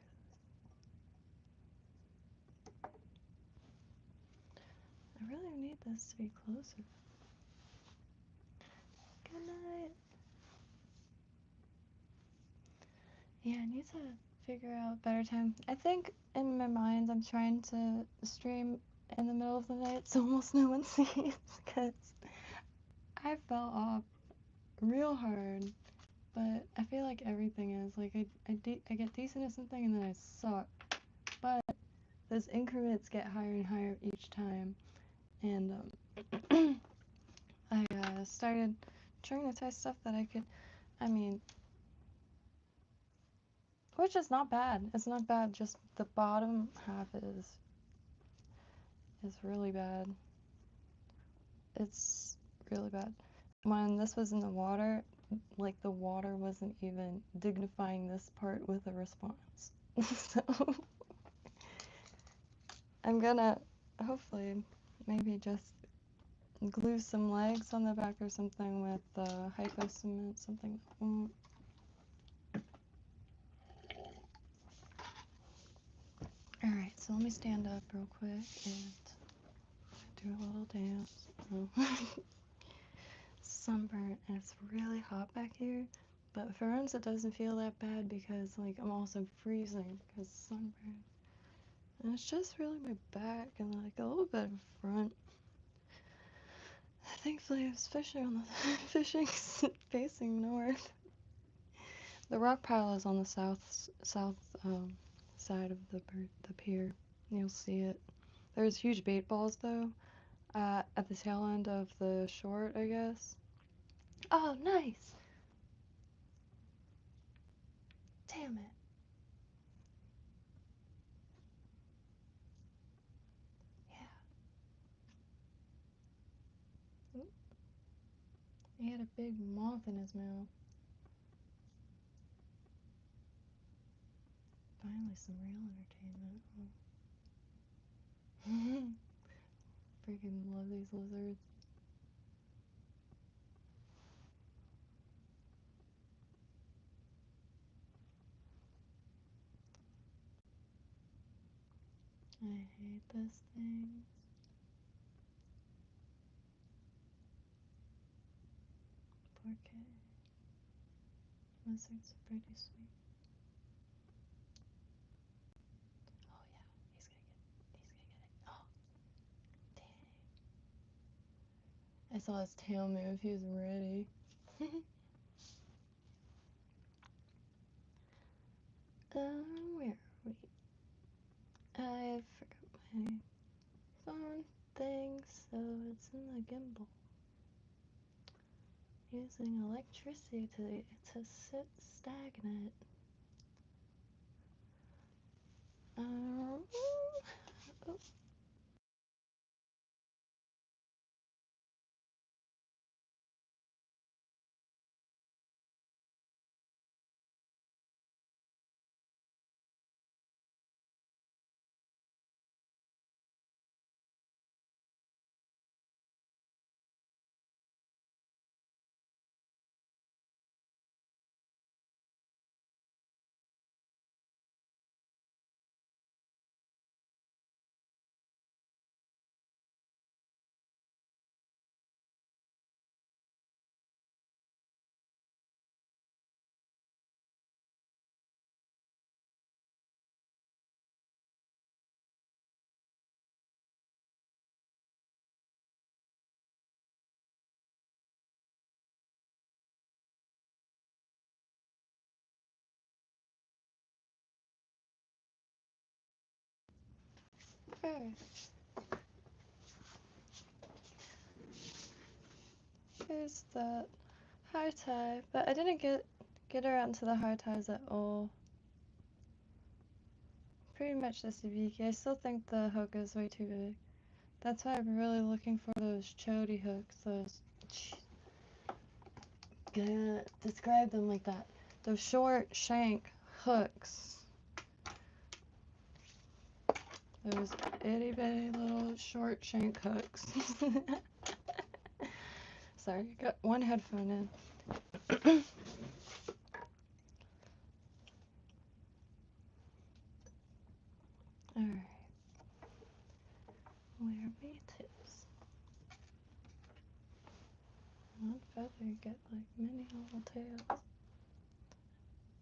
I really need this to be closer. Good night. Yeah, I need to figure out better time. I think in my mind I'm trying to stream in the middle of the night so almost no one sees, because I fell off real hard. But I feel like everything is like I get decent at something and then I suck. But those increments get higher and higher each time, and I started trying to test stuff that I could. I mean, which is not bad. It's not bad. Just the bottom half is really bad. It's really bad. When this was in the water, like the water wasn't even dignifying this part with a response. So I'm gonna hopefully maybe just glue some legs on the back or something with hypo cement, something that won't. Alright, So let me stand up real quick and do a little dance. Oh. Sunburn, and it's really hot back here. But for once, it doesn't feel that bad because, like, I'm also freezing because sunburn. And it's just really my back and, like, a little bit of front. Thankfully, I was fishing on the fishing facing north. The rock pile is on the south side of the pier. You'll see it. There's huge bait balls though at the tail end of the short, I guess. Oh, nice! Damn it. Yeah. Oop. He had a big moth in his mouth. Finally, some real entertainment. Freaking love these lizards. I hate this thing. Poor kid. Lizards are pretty sweet. Oh yeah, he's gonna get it. Oh, dang. I saw his tail move, he was ready. Where are we? I forgot my phone thing, so it's in the gimbal. Using electricity to sit stagnant. Oh. Here's that high tie, but I didn't get her out into the high ties at all. Pretty much just a Viki. I still think the hook is way too big. That's why I'm really looking for those chody hooks. Those, gonna describe them like that. Those short shank hooks. Those itty bitty little short shank hooks. Sorry, got one headphone in. Alright. Where we tips? One feather, get like many little tails.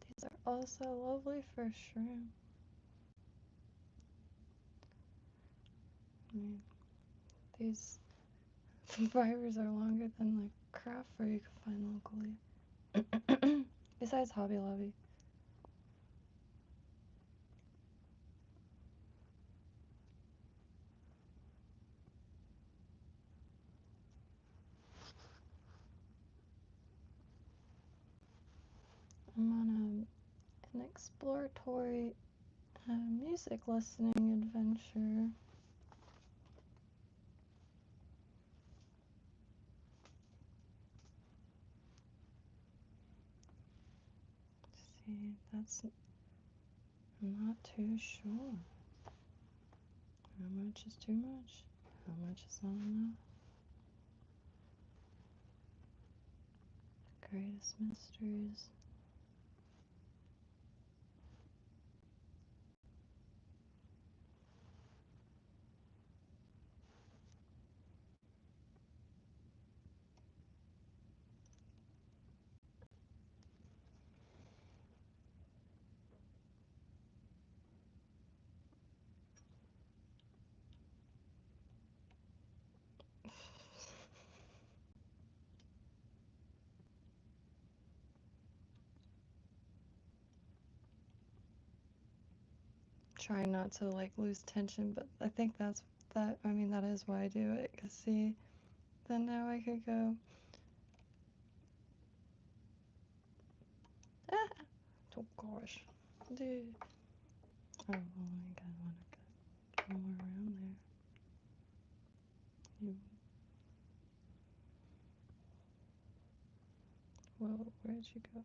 These are also lovely for shrimp. I mean, these fibers are longer than like craft fur you can find locally. Besides Hobby Lobby. I'm on an exploratory music listening adventure. Let's see, that's, I'm not too sure. How much is too much? How much is not enough? Greatest mysteries. trying not to like lose tension, but I think I mean, that is why I do it, because see, then now I could go, ah, oh gosh, dude, oh my god, I want to go more around there. Whoa, where'd you go?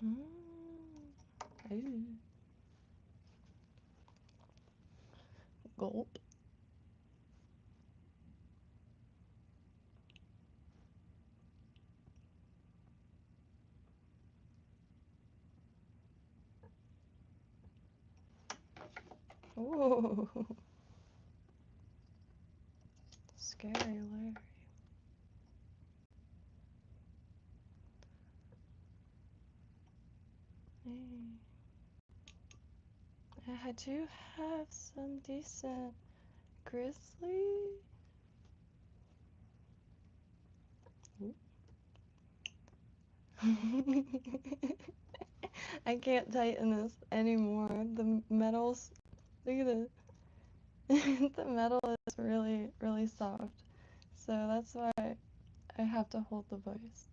Ooh. Gulp. Ooh. Scary Larry. Hey. I do have some decent grizzly. I can't tighten this anymore. The metals, look at this. The metal is really, really soft. So that's why I have to hold the voice.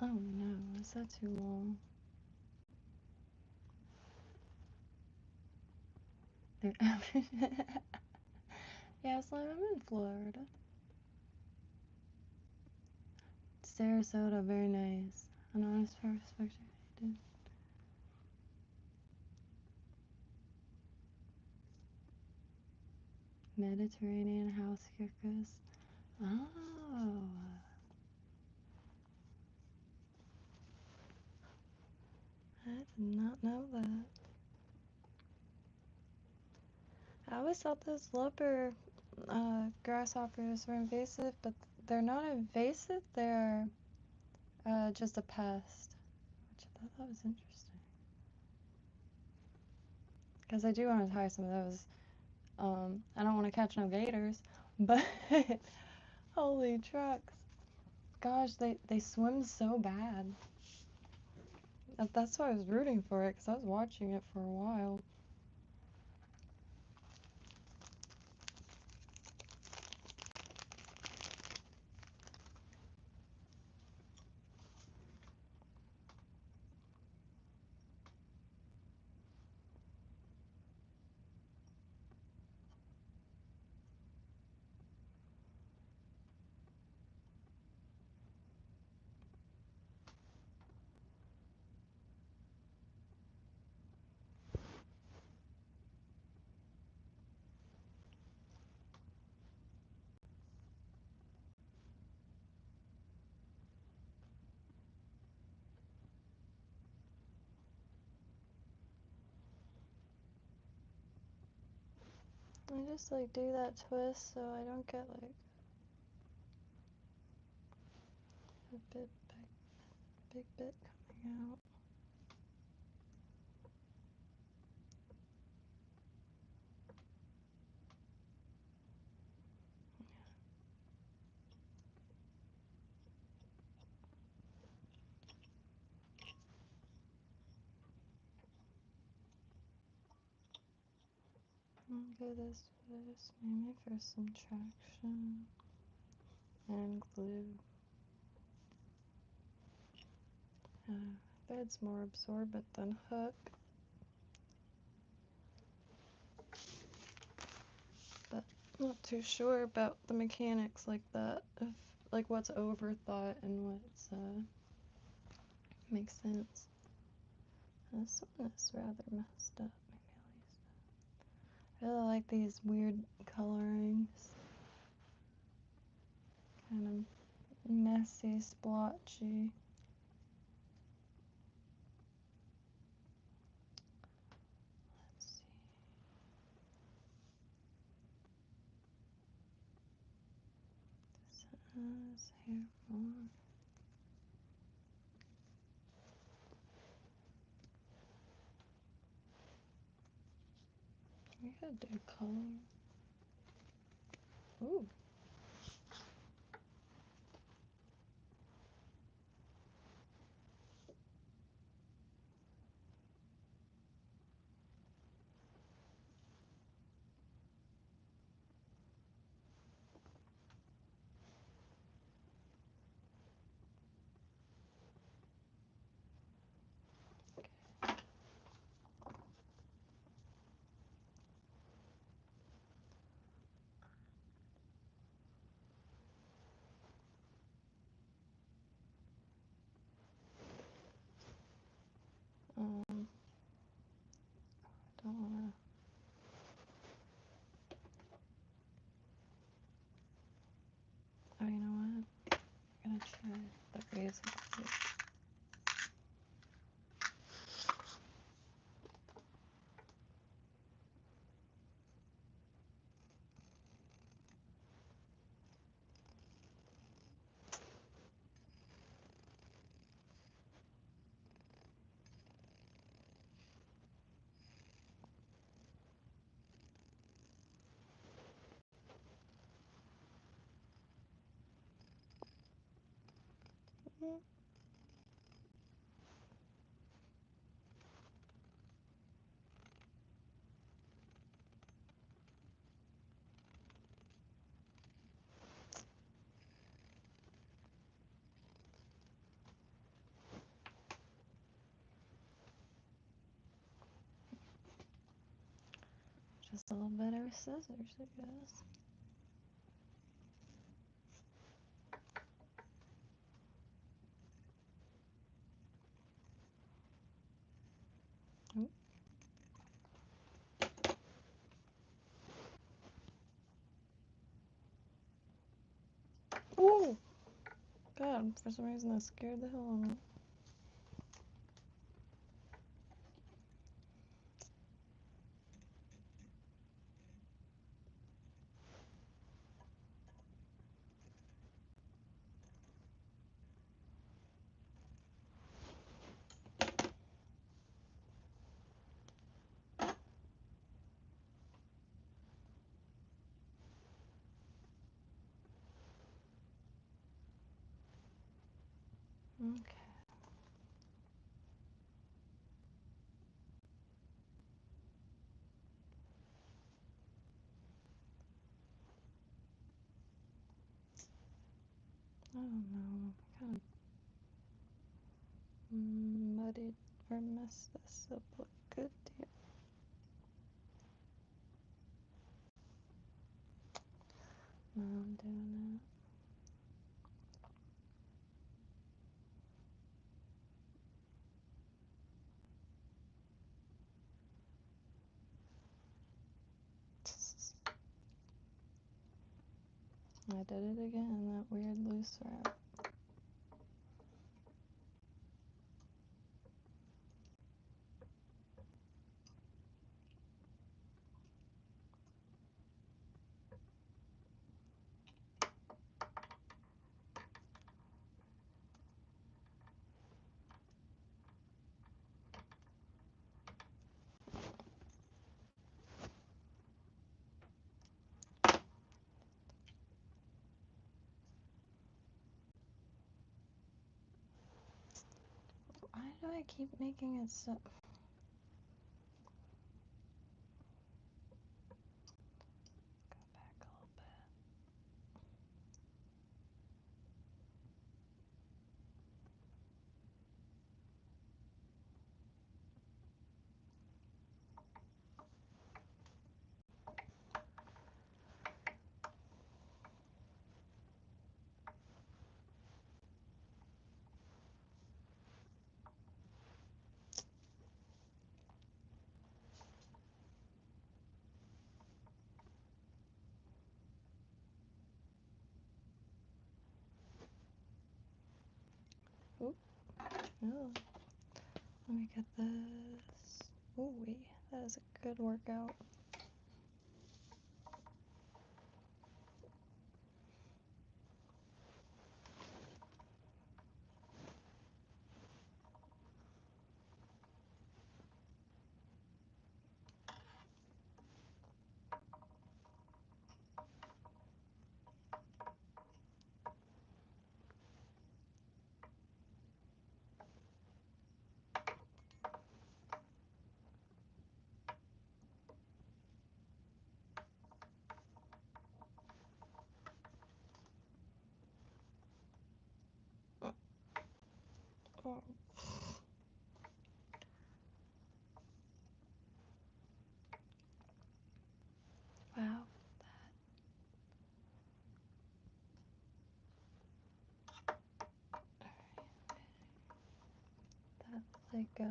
Oh no, is that too long? Yeah, so I'm in Florida. Sarasota, very nice. An honest perspective. Mediterranean house kickers. Oh. I did not know that. I always thought those leopard grasshoppers were invasive, but they're not invasive, they're just a pest. Which I thought that was interesting. Because I do want to try some of those. I don't want to catch no gators, but holy trucks. Gosh, they swim so bad. That's why I was rooting for it, because I was watching it for a while. I just like do that twist so I don't get like a big bit coming out. I'll go this twist, maybe for some traction and glue. Bed's more absorbent than hook. But Not too sure about the mechanics like that. If like what's overthought and what's makes sense. This one is rather messed up. Maybe I'll use that. I really like these weird colorings. Kind of messy, splotchy. Let's see. This has hair more. We gotta do color. Ooh. I don't wanna. Oh, you know what? I'm gonna try the razor blade. Just a little better with scissors, I guess. Ooh! God, for some reason that scared the hell out of me. Okay. I don't know. I kind of muddied or messed this up a good deal. No, I'm doing it. I did it again, that weird loose wrap. Why do I keep making it so... Go back a little bit. Oh, let me get this. Ooh, that is a good workout. Oh. Wow. That's like, I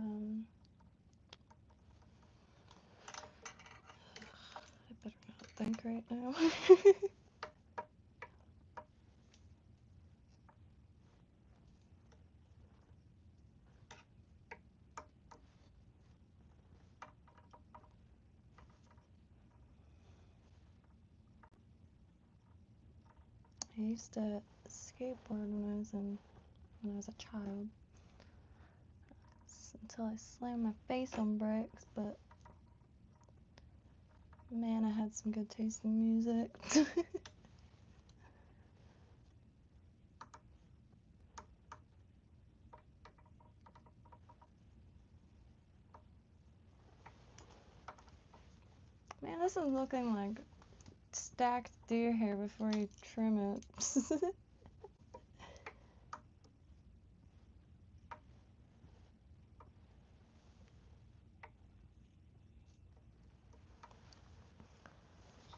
better not think right now. I used to skateboard when I was a child. Until I slammed my face on bricks, but man, I had some good taste in music. Man, this is looking like stacked deer hair before you trim it.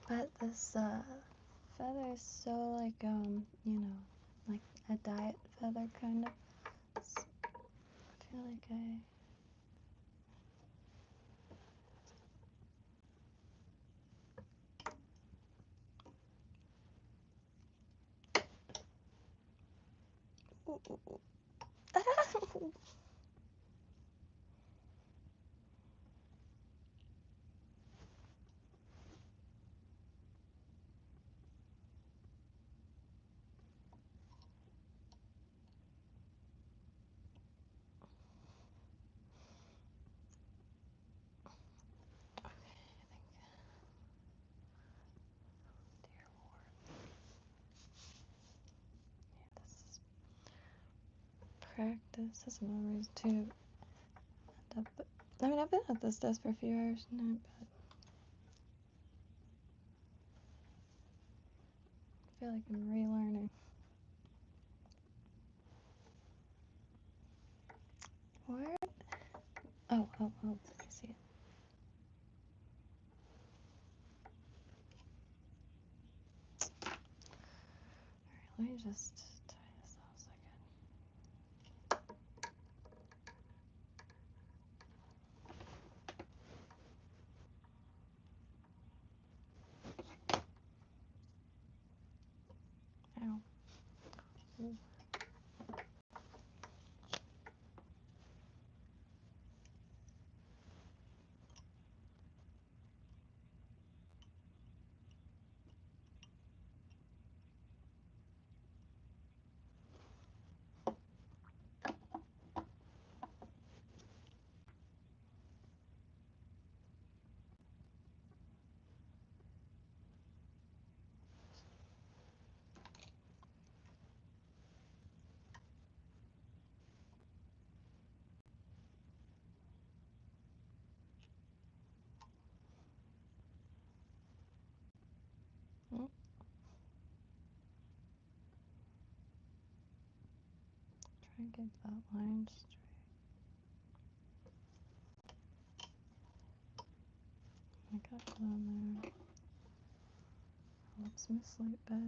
But this feather is so like you know, like a diet feather kind of. So I feel like ooh, ooh, ooh. Practice. That's another reason to end up. I mean, I've been at this desk for a few hours tonight, but I feel like I'm relearning. Where? Oh, I see it. Alright, let me just tie this off so I can. Ow. Ooh. Mm. Try and get that line straight. I got glue in there. Helps me sleep better.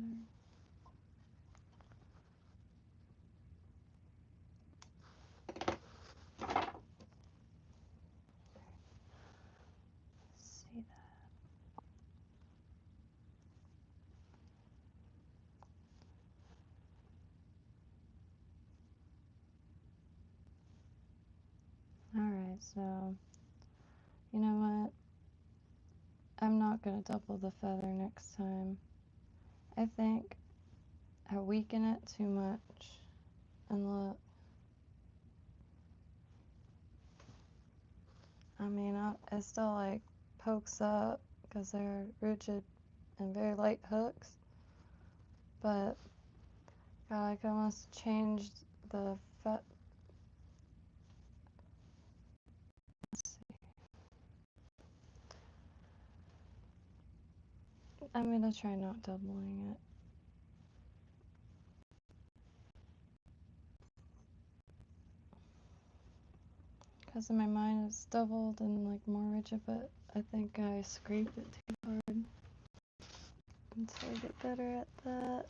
See that? so you know what? I'm not gonna double the feather next time. I think I weaken it too much. And look, I mean, it still like pokes up because they're rigid and very light hooks, but God, I could almost change the fet. Let's see. I'm gonna try not doubling it. Because in my mind it's doubled and like more rigid, but I think I scraped it too hard. Until I get better at that.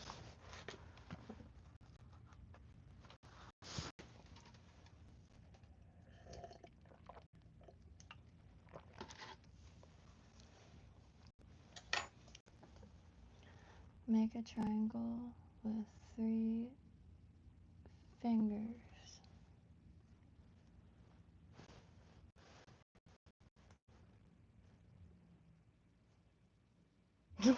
Make a triangle with 3 fingers. I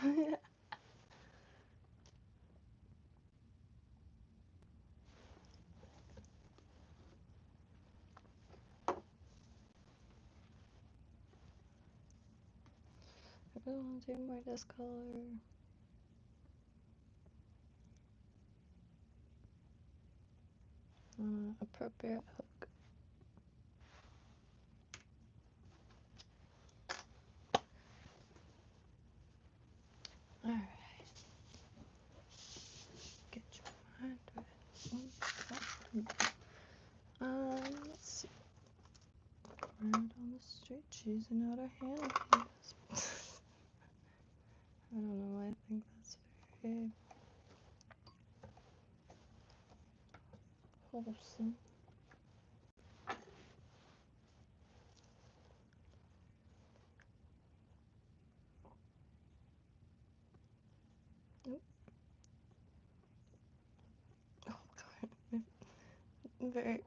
really want to do more this color. Appropriate hook. Alright. Get your mind right. Let's see. Right on the street, choosing out our hand keys. I don't know why I think that's very wholesome. Nope. Oh god, I'm very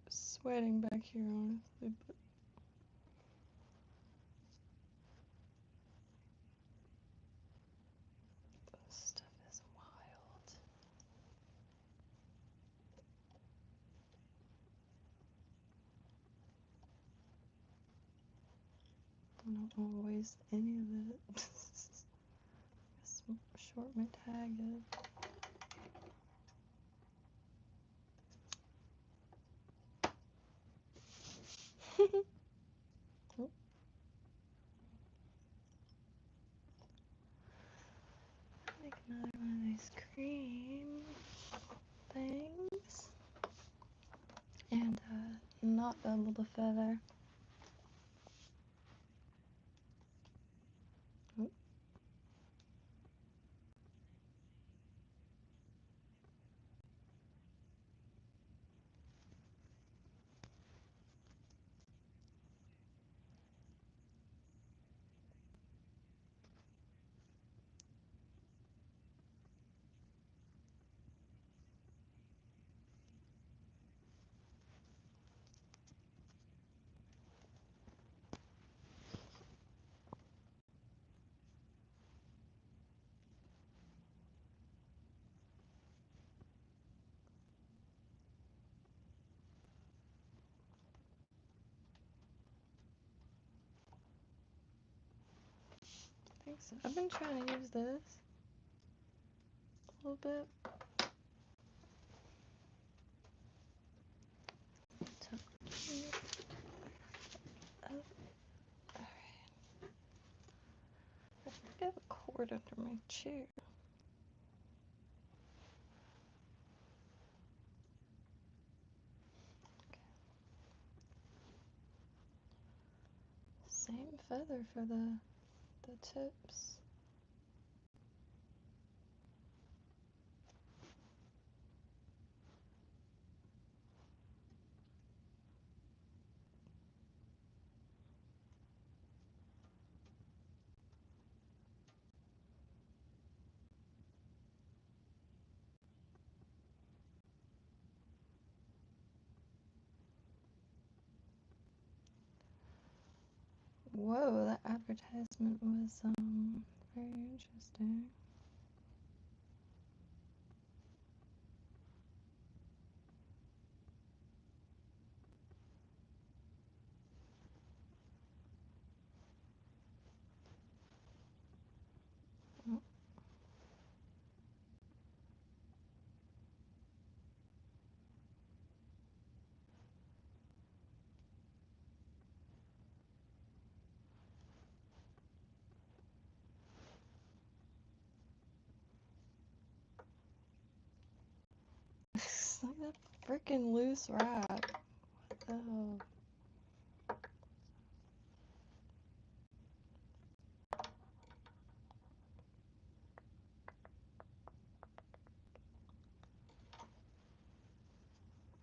sweating back here, honestly, but this stuff is wild. I don't want to waste any of it. Just short my tag it. Oh. Make another one of these cream things. And not double the feather. Oh. I think so. I've been trying to use this a little bit. Alright. I think I have a cord under my chair. Same feather for the tips. Whoa, that advertisement was very interesting. Oh. It's like that freaking loose wrap. What the hell?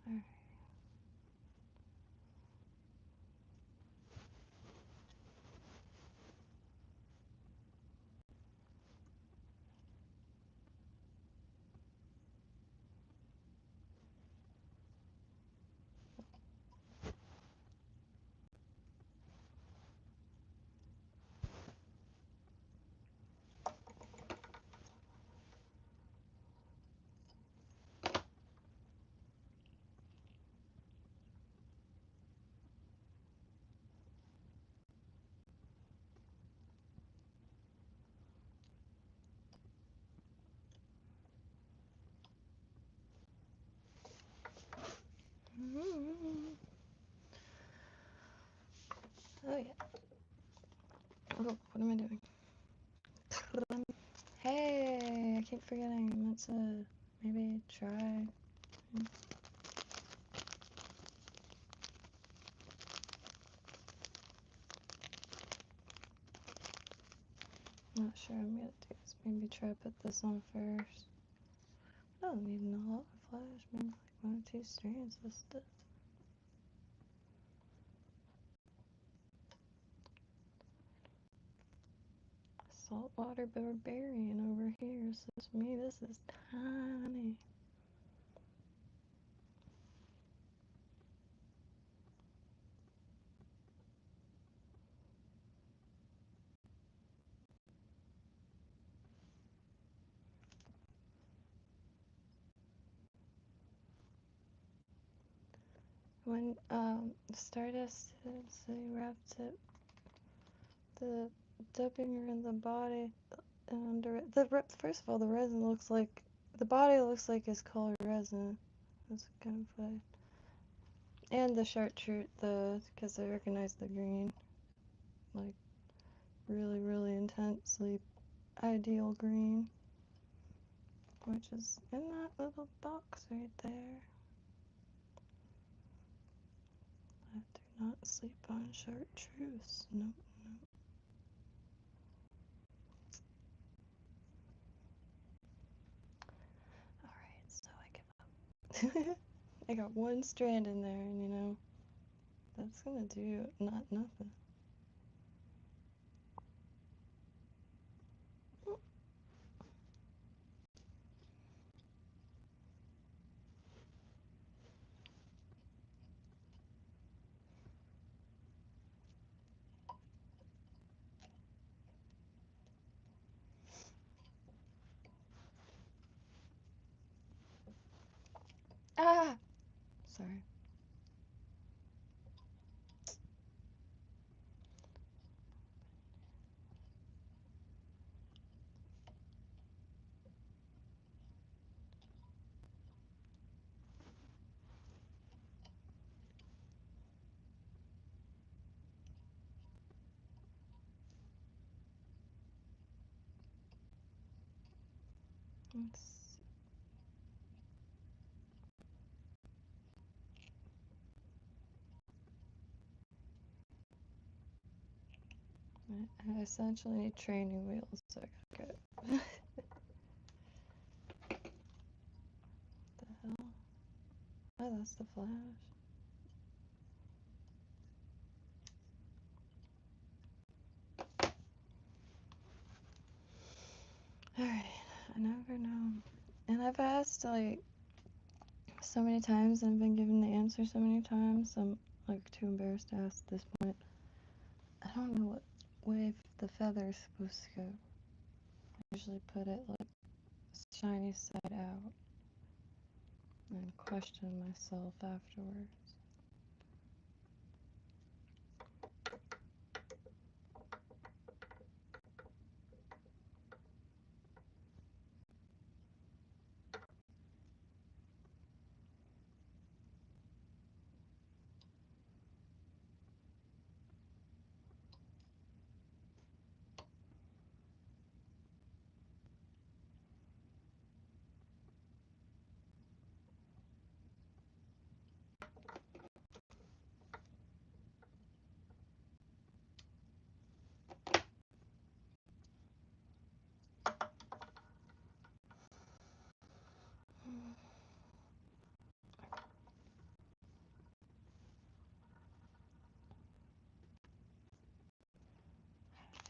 Alright. Oh yeah. Oh, what am I doing? Hey, I keep forgetting. I meant to maybe try. Not sure I'm gonna do this. Maybe try to put this on first. I don't need a lot of flash. Maybe like 1 or 2 strands of stuff. Saltwater Barbarian over here says to me this is tiny. When Stardust said he wrapped it, the dipping her in the body under it. First of all, the resin looks like the body looks like it's colored resin. That's kind of funny. And the chartreuse, because I recognize the green, like really, really intensely ideal green, which is in that little box right there. I do not sleep on chartreuse. Nope, nope. Alright, so I give up. I got 1 strand in there, and you know, that's gonna do not nothing. Ah! Sorry. Let's see. I essentially need training wheels, so I gotta go. What the hell? Oh, that's the flash. Alright, I never know. And I've asked like so many times and I've been given the answer so many times, I'm like too embarrassed to ask at this point. don't know what way the feather is supposed to go. I usually put it like shiny side out and question myself afterwards.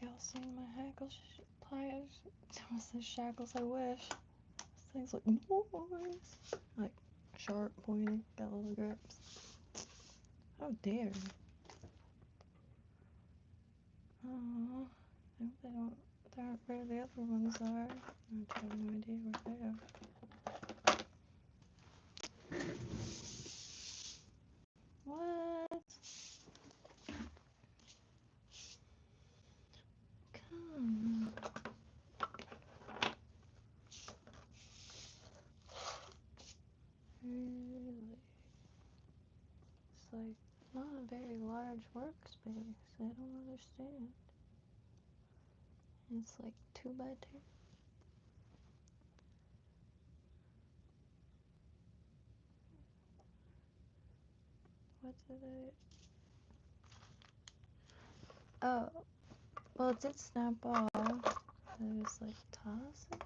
Y'all seen my Hackle pliers? Almost said shackles, I wish. These things look nice. Like sharp, pointy, got little grips. How dare. Oh, I hope they aren't where the other ones are. I have no idea where they are. What? Come on. Really? It's like not a very large workspace. I don't understand. It's like 2x2. What did I... Oh, well it did snap off. I just like toss it.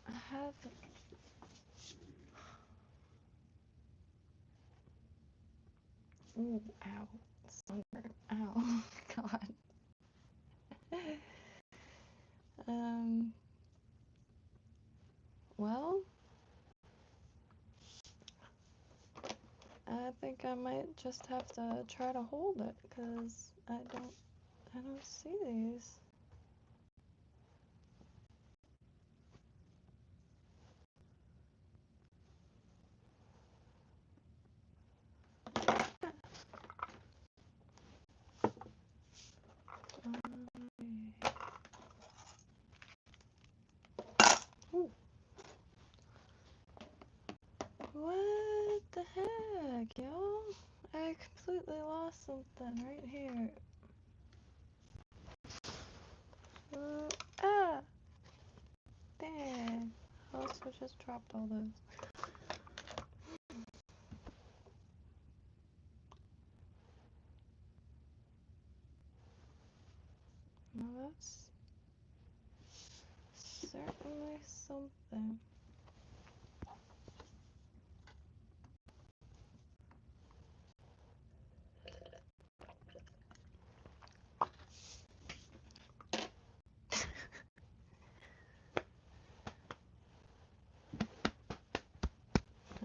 I have... Ooh, ow. Sunburn. Ow. God. Well, I think I might just have to try to hold it, because I don't see these. Ooh. What the heck, y'all? I completely lost something right here. Ah! Dang. I also just dropped all those. Now that's certainly something.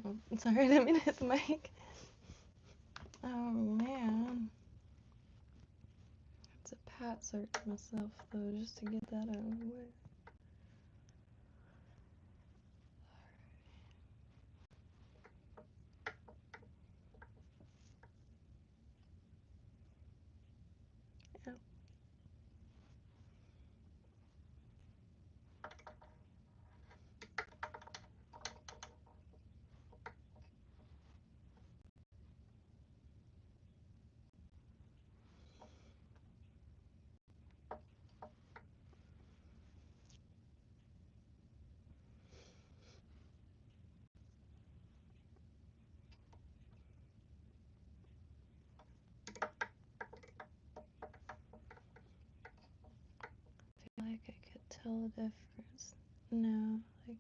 Oh, sorry, I didn't mean to hit the mic. Oh man. It's a pat search myself though, just to get that out of the way. Yeah. I feel like I could tell the difference now, like.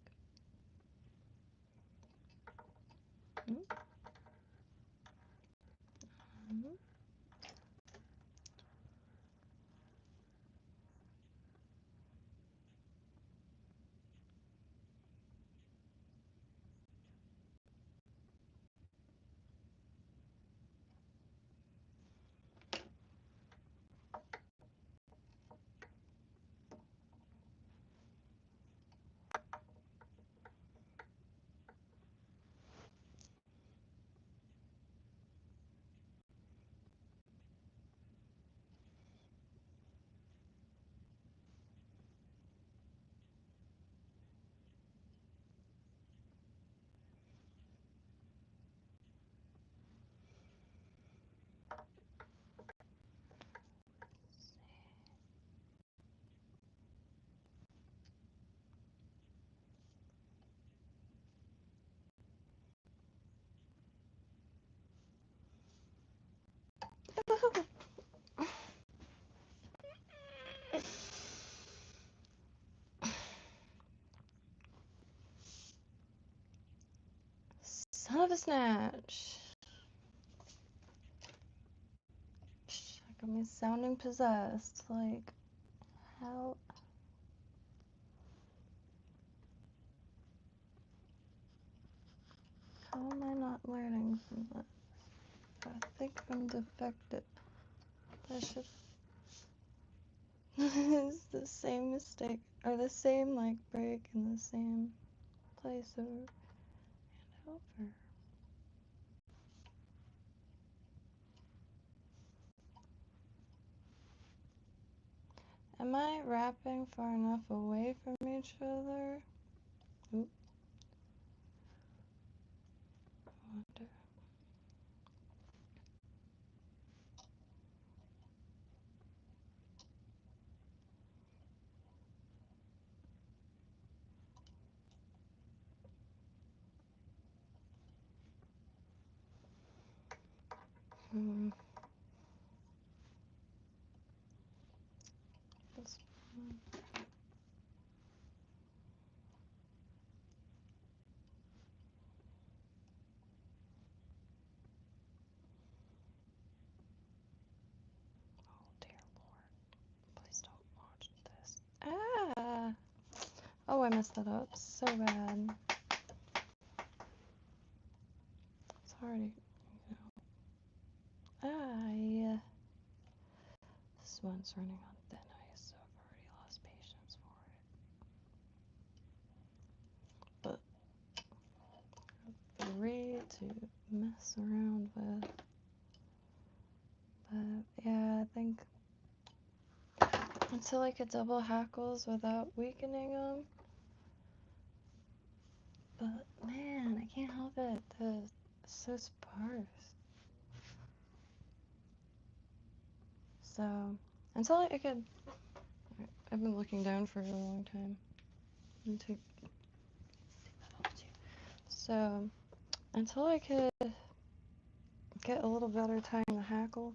Son of a snatch. That got me sounding possessed. Like, how? How am I not learning from this? I think I'm defective. I should. It's the same mistake, or the same, like, break in the same place over and over. Am I wrapping far enough away from each other? Oop. I wonder. This one. Oh dear Lord. Please don't watch this. Ah! Oh, I messed that up so bad. It's already, yeah. This one's running on thin ice, so I've already lost patience for it. But three to mess around with. But yeah, I think until I could double hackles without weakening them. But man, I can't help it. It's so sparse. So until I could, I've been looking down for a long time. So until I could get a little better tying the hackle,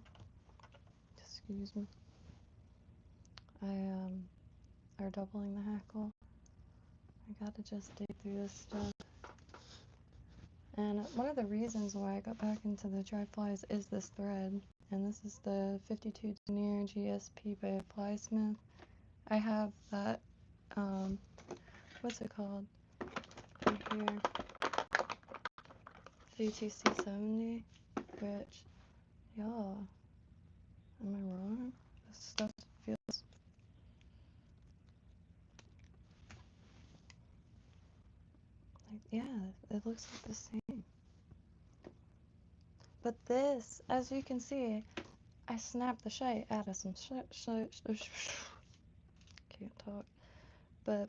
excuse me, or doubling the hackle, I gotta just dig through this stuff. And one of the reasons why I got back into the dry flies is this thread, and this is the 52 denier GSP by Flysmith. I have that, what's it called? Right here, the UTC-70, which, y'all, am I wrong? This stuff feels, like, yeah, it looks like the same. But this, as you can see, I snapped the shite out of some can't talk, but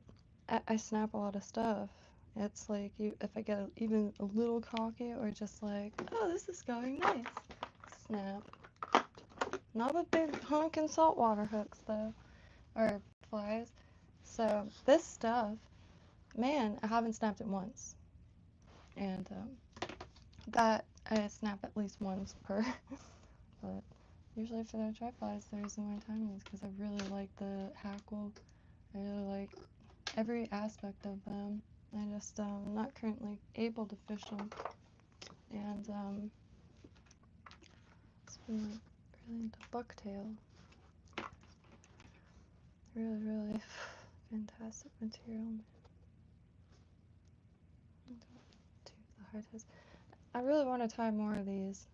I snap a lot of stuff. It's like, if I get even a little cocky or just like, oh, this is going nice, snap. Not with big honking saltwater hooks though, or flies. So this stuff, man, I haven't snapped it once, and that I snap at least once per. But usually for the dry flies, the reason why I'm timing is because I really like the hackle. I really like every aspect of them. I just not currently able to fish them, and it's been like really into bucktail. Really, really fantastic material. The hard test. I really want to tie more of these.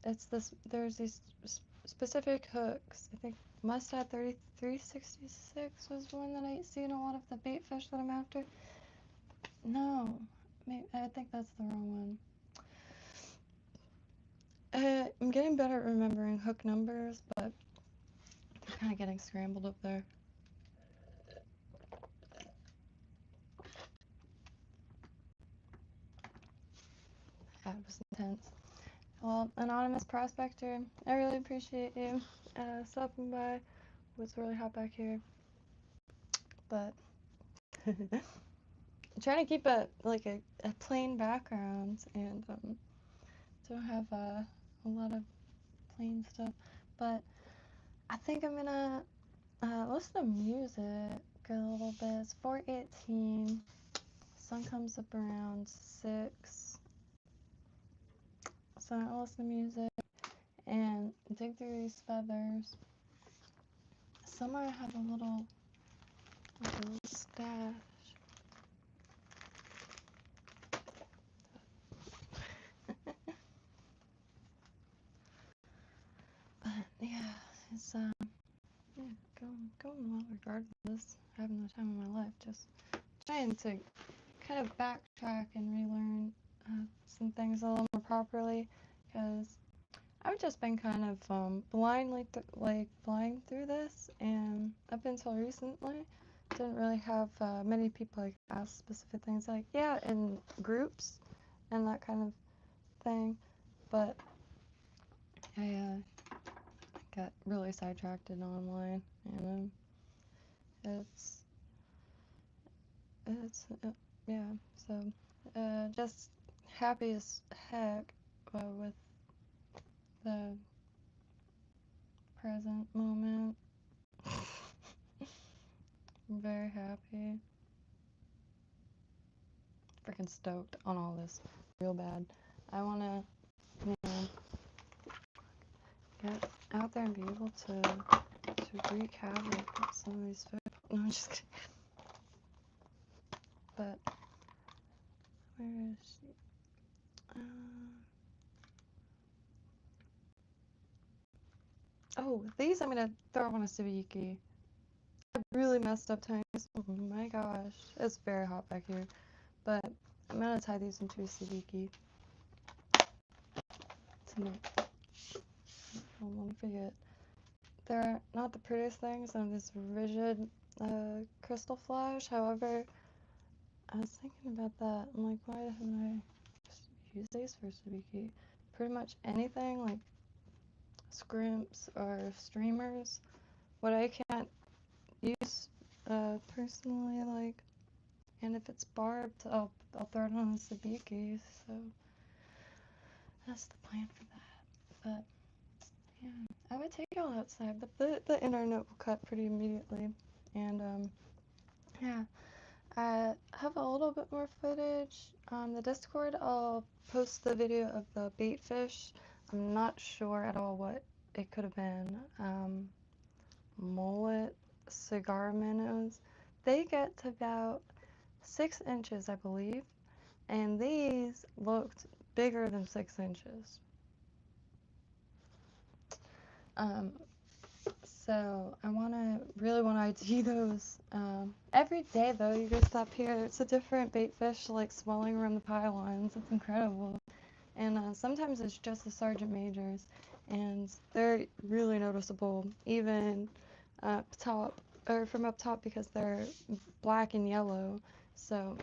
It's this. There's these specific hooks. I think Mustad 3366 was one that I see in a lot of the bait fish that I'm after. No, maybe, I think that's the wrong one. I'm getting better at remembering hook numbers, but they're kind of getting scrambled up there. That was intense. Well, Anonymous Prospector, I really appreciate you stopping by. It was really hot back here, but trying to keep a plain background and don't have a lot of plain stuff. But I think I'm gonna listen to music a little bit. It's 4:18. Sun comes up around 6. So I'll listen to music and dig through these feathers. Somewhere I have a little stash. But yeah, it's going well regardless. Having the time of my life, just trying to kind of backtrack and relearn some things a little more properly, because I've just been kind of blindly flying through this, and up until recently didn't really have many people like ask specific things, like in groups and that kind of thing, but I got really sidetracked online, and it's yeah, so just happy as heck with the present moment. I'm very happy. Freaking stoked on all this, real bad. I want to, get out there and be able to wreak havoc with some of these food. No, I'm just kidding. But where is she? Oh, these I'm gonna throw on a sabiki. I really messed up tying this. Oh my gosh, it's very hot back here. But I'm gonna tie these into a sabiki tonight. Don't want to forget. They're not the prettiest things on this rigid crystal flash. However, I was thinking about that. I'm like, why haven't I just used these for sabiki? Pretty much anything like scrimps or streamers. What I can't use personally, like, and if it's barbed, I'll throw it on the sabiki. So that's the plan for that. But yeah, I would take y'all outside, but the internet will cut pretty immediately. And yeah, I have a little bit more footage on the Discord. I'll post the video of the bait fish. I'm not sure at all what it could have been. Mullet cigar minnows. They get to about 6 inches, I believe, and these looked bigger than 6 inches. So I really want to ID those. Every day though, you go stop here, it's a different bait fish like swelling around the pylons. It's incredible. And sometimes it's just the sergeant majors, and they're really noticeable even from up top, because they're black and yellow, so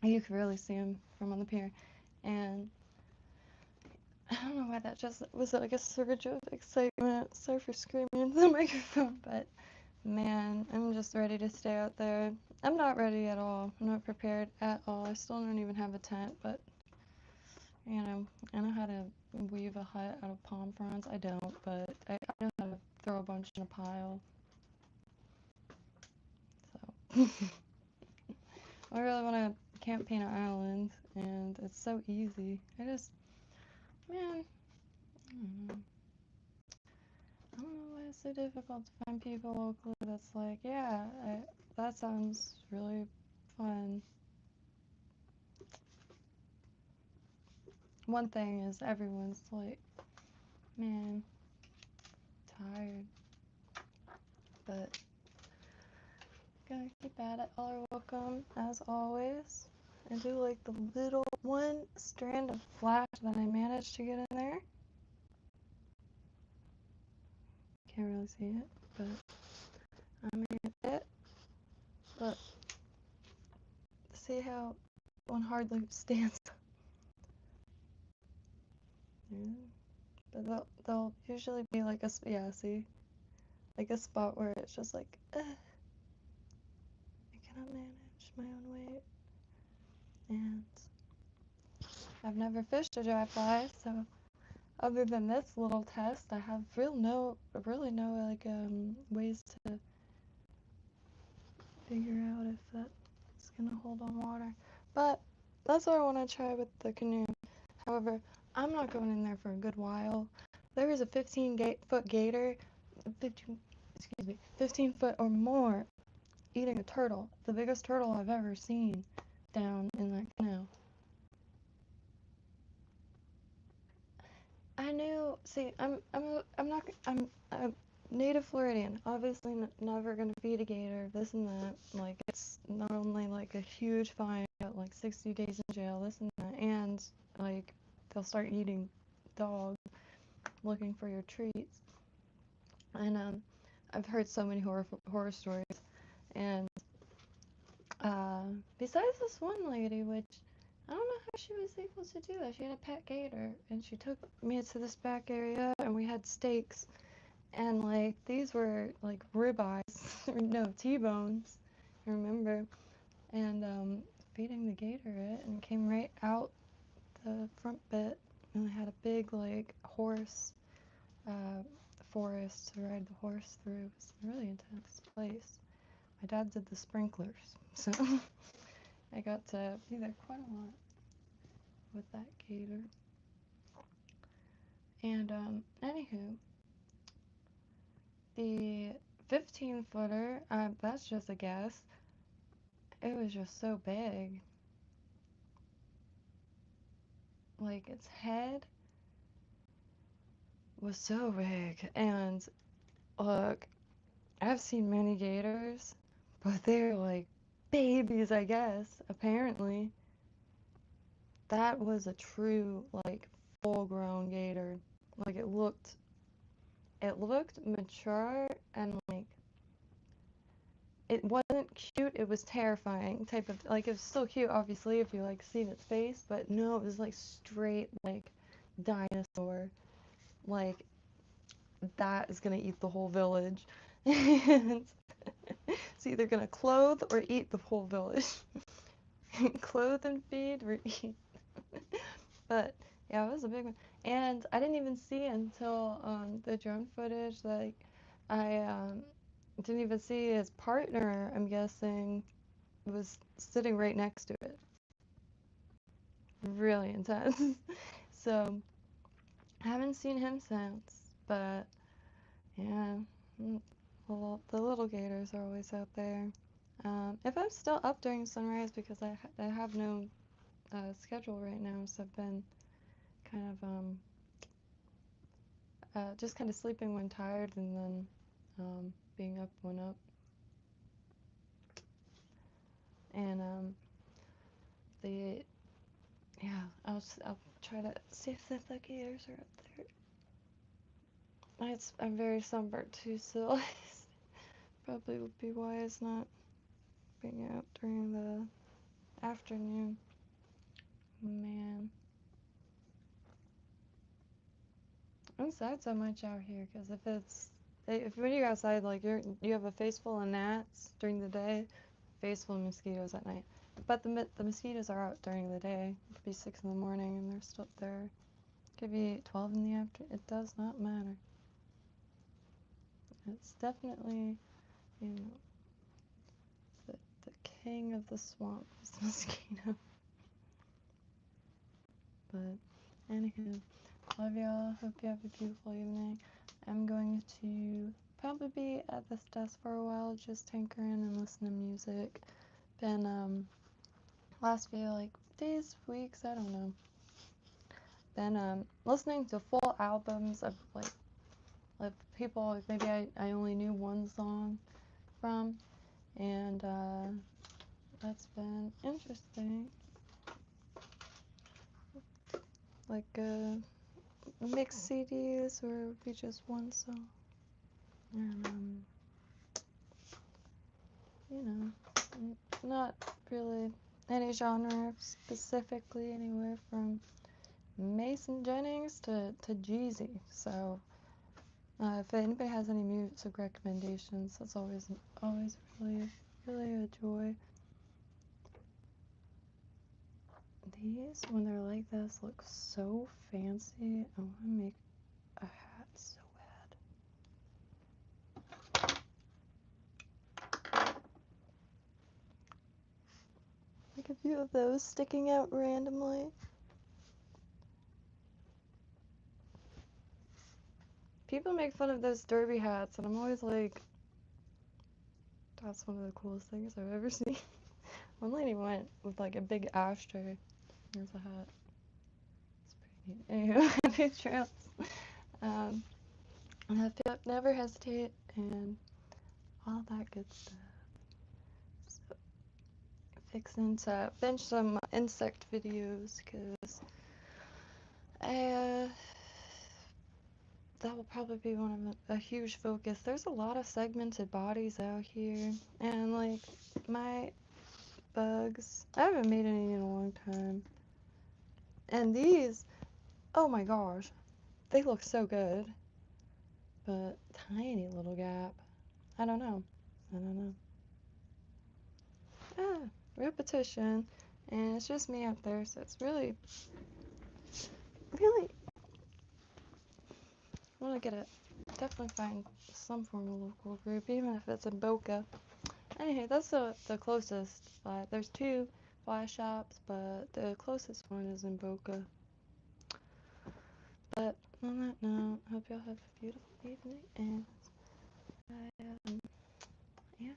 you can really see them from on the pier. And I don't know why that just was like a surge of excitement. Sorry for screaming into the microphone, but man, I'm just ready to stay out there. I'm not ready at all. I'm not prepared at all. I still don't even have a tent, but I know how to weave a hut out of palm fronds. I don't, but I know how to throw a bunch in a pile. So I really want to campaign an island, and it's so easy. Man, I don't know why it's so difficult to find people locally that's like, that sounds really fun. One thing is everyone's like, man, tired. But gotta keep at it. All are welcome, as always. I do like the little one strand of flash that I managed to get in there. Can't really see it, but I made it. But see how one hardly stands. But they'll usually be like see, like a spot where it's just like, I cannot manage my own weight. And I've never fished a dry fly, so other than this little test, I have really no like ways to figure out if that's gonna hold on water. But that's what I want to try with the canoe. However, I'm not going in there for a good while. There was a 15-foot gator, 15 foot or more, eating a turtle. The biggest turtle I've ever seen down in that canal. I knew. See, I'm a native Floridian. Obviously, never gonna feed a gator. This and that. Like, it's not only like a huge fine, but like 60 days in jail. This and that, and like they'll start eating dogs, looking for your treats. And I've heard so many horror stories. And besides this one lady, which I don't know how she was able to do that. She had a pet gator, and she took me to this back area, and we had steaks, and like these were like ribeyes, or no, T-bones, I remember, and feeding the gator it, and it came right out the front bit, and they had a big like horse forest to ride the horse through. It was a really intense place. My dad did the sprinklers, so I got to be there quite a lot with that gator. And anywho, the 15-footer, that's just a guess. It was just so big. Like, its head was so big. And look, I've seen many gators, but they're like babies, I guess, apparently. That was a true, like, full-grown gator. Like, it looked mature, and like it wasn't cute, it was terrifying type of, like, it was still cute obviously if you like seen its face, but no, it was like straight like dinosaur. Like, that is gonna eat the whole village. And it's either gonna clothe or eat the whole village. Clothe and feed or eat. But yeah, it was a big one. And I didn't even see until the drone footage, like I didn't even see his partner, I'm guessing, was sitting right next to it. Really intense. So I haven't seen him since, but yeah, the little gators are always out there. If I'm still up during sunrise, because I have no schedule right now, so I've been kind of just kind of sleeping when tired, and then being up when up. And the yeah, I'll try to see if the gators are up there. I'm very sunburnt too, so probably would be wise not being out during the afternoon. Man, I'm sad so much out here, because if when you go outside, like you have a face full of gnats during the day, face full of mosquitoes at night. But the mosquitoes are out during the day. It could be 6 in the morning and they're still there. It could be 12 in the afternoon. It does not matter. It's definitely, you know, the king of the swamp is the mosquito. But anywho, love y'all. Hope you have a beautiful evening. I'm going to probably be at this desk for a while, just tinkering and listening to music. Been last few like days, weeks, I don't know. Been listening to full albums of like people maybe I only knew one song from, and that's been interesting. Like mixed CDs, or it would be just one song, and you know, not really any genre specifically, anywhere from Mason Jennings to Jeezy. So if anybody has any music recommendations, that's always really a joy. these, when they're like this, look so fancy. I want to make a hat so bad. Like a few of those sticking out randomly. People make fun of those derby hats, and I'm always like, that's one of the coolest things I've ever seen. One lady went with like a big ashtray. There's a hat. It's pretty neat. Anyway, happy trails. Never hesitate and all that good stuff. So, fixing to binge some insect videos because that will probably be one of a huge focus. There's a lot of segmented bodies out here, and like my bugs, I haven't made any in a long time. And these, oh my gosh, they look so good. But tiny little gap. I don't know. Repetition. And it's just me out there, so it's really, I want to definitely find some form of local group, even if it's in Boca. Anyway, that's the closest. There's 2 fly shops, but the closest one is in Boca. But on that note, I hope y'all have a beautiful evening, and yeah.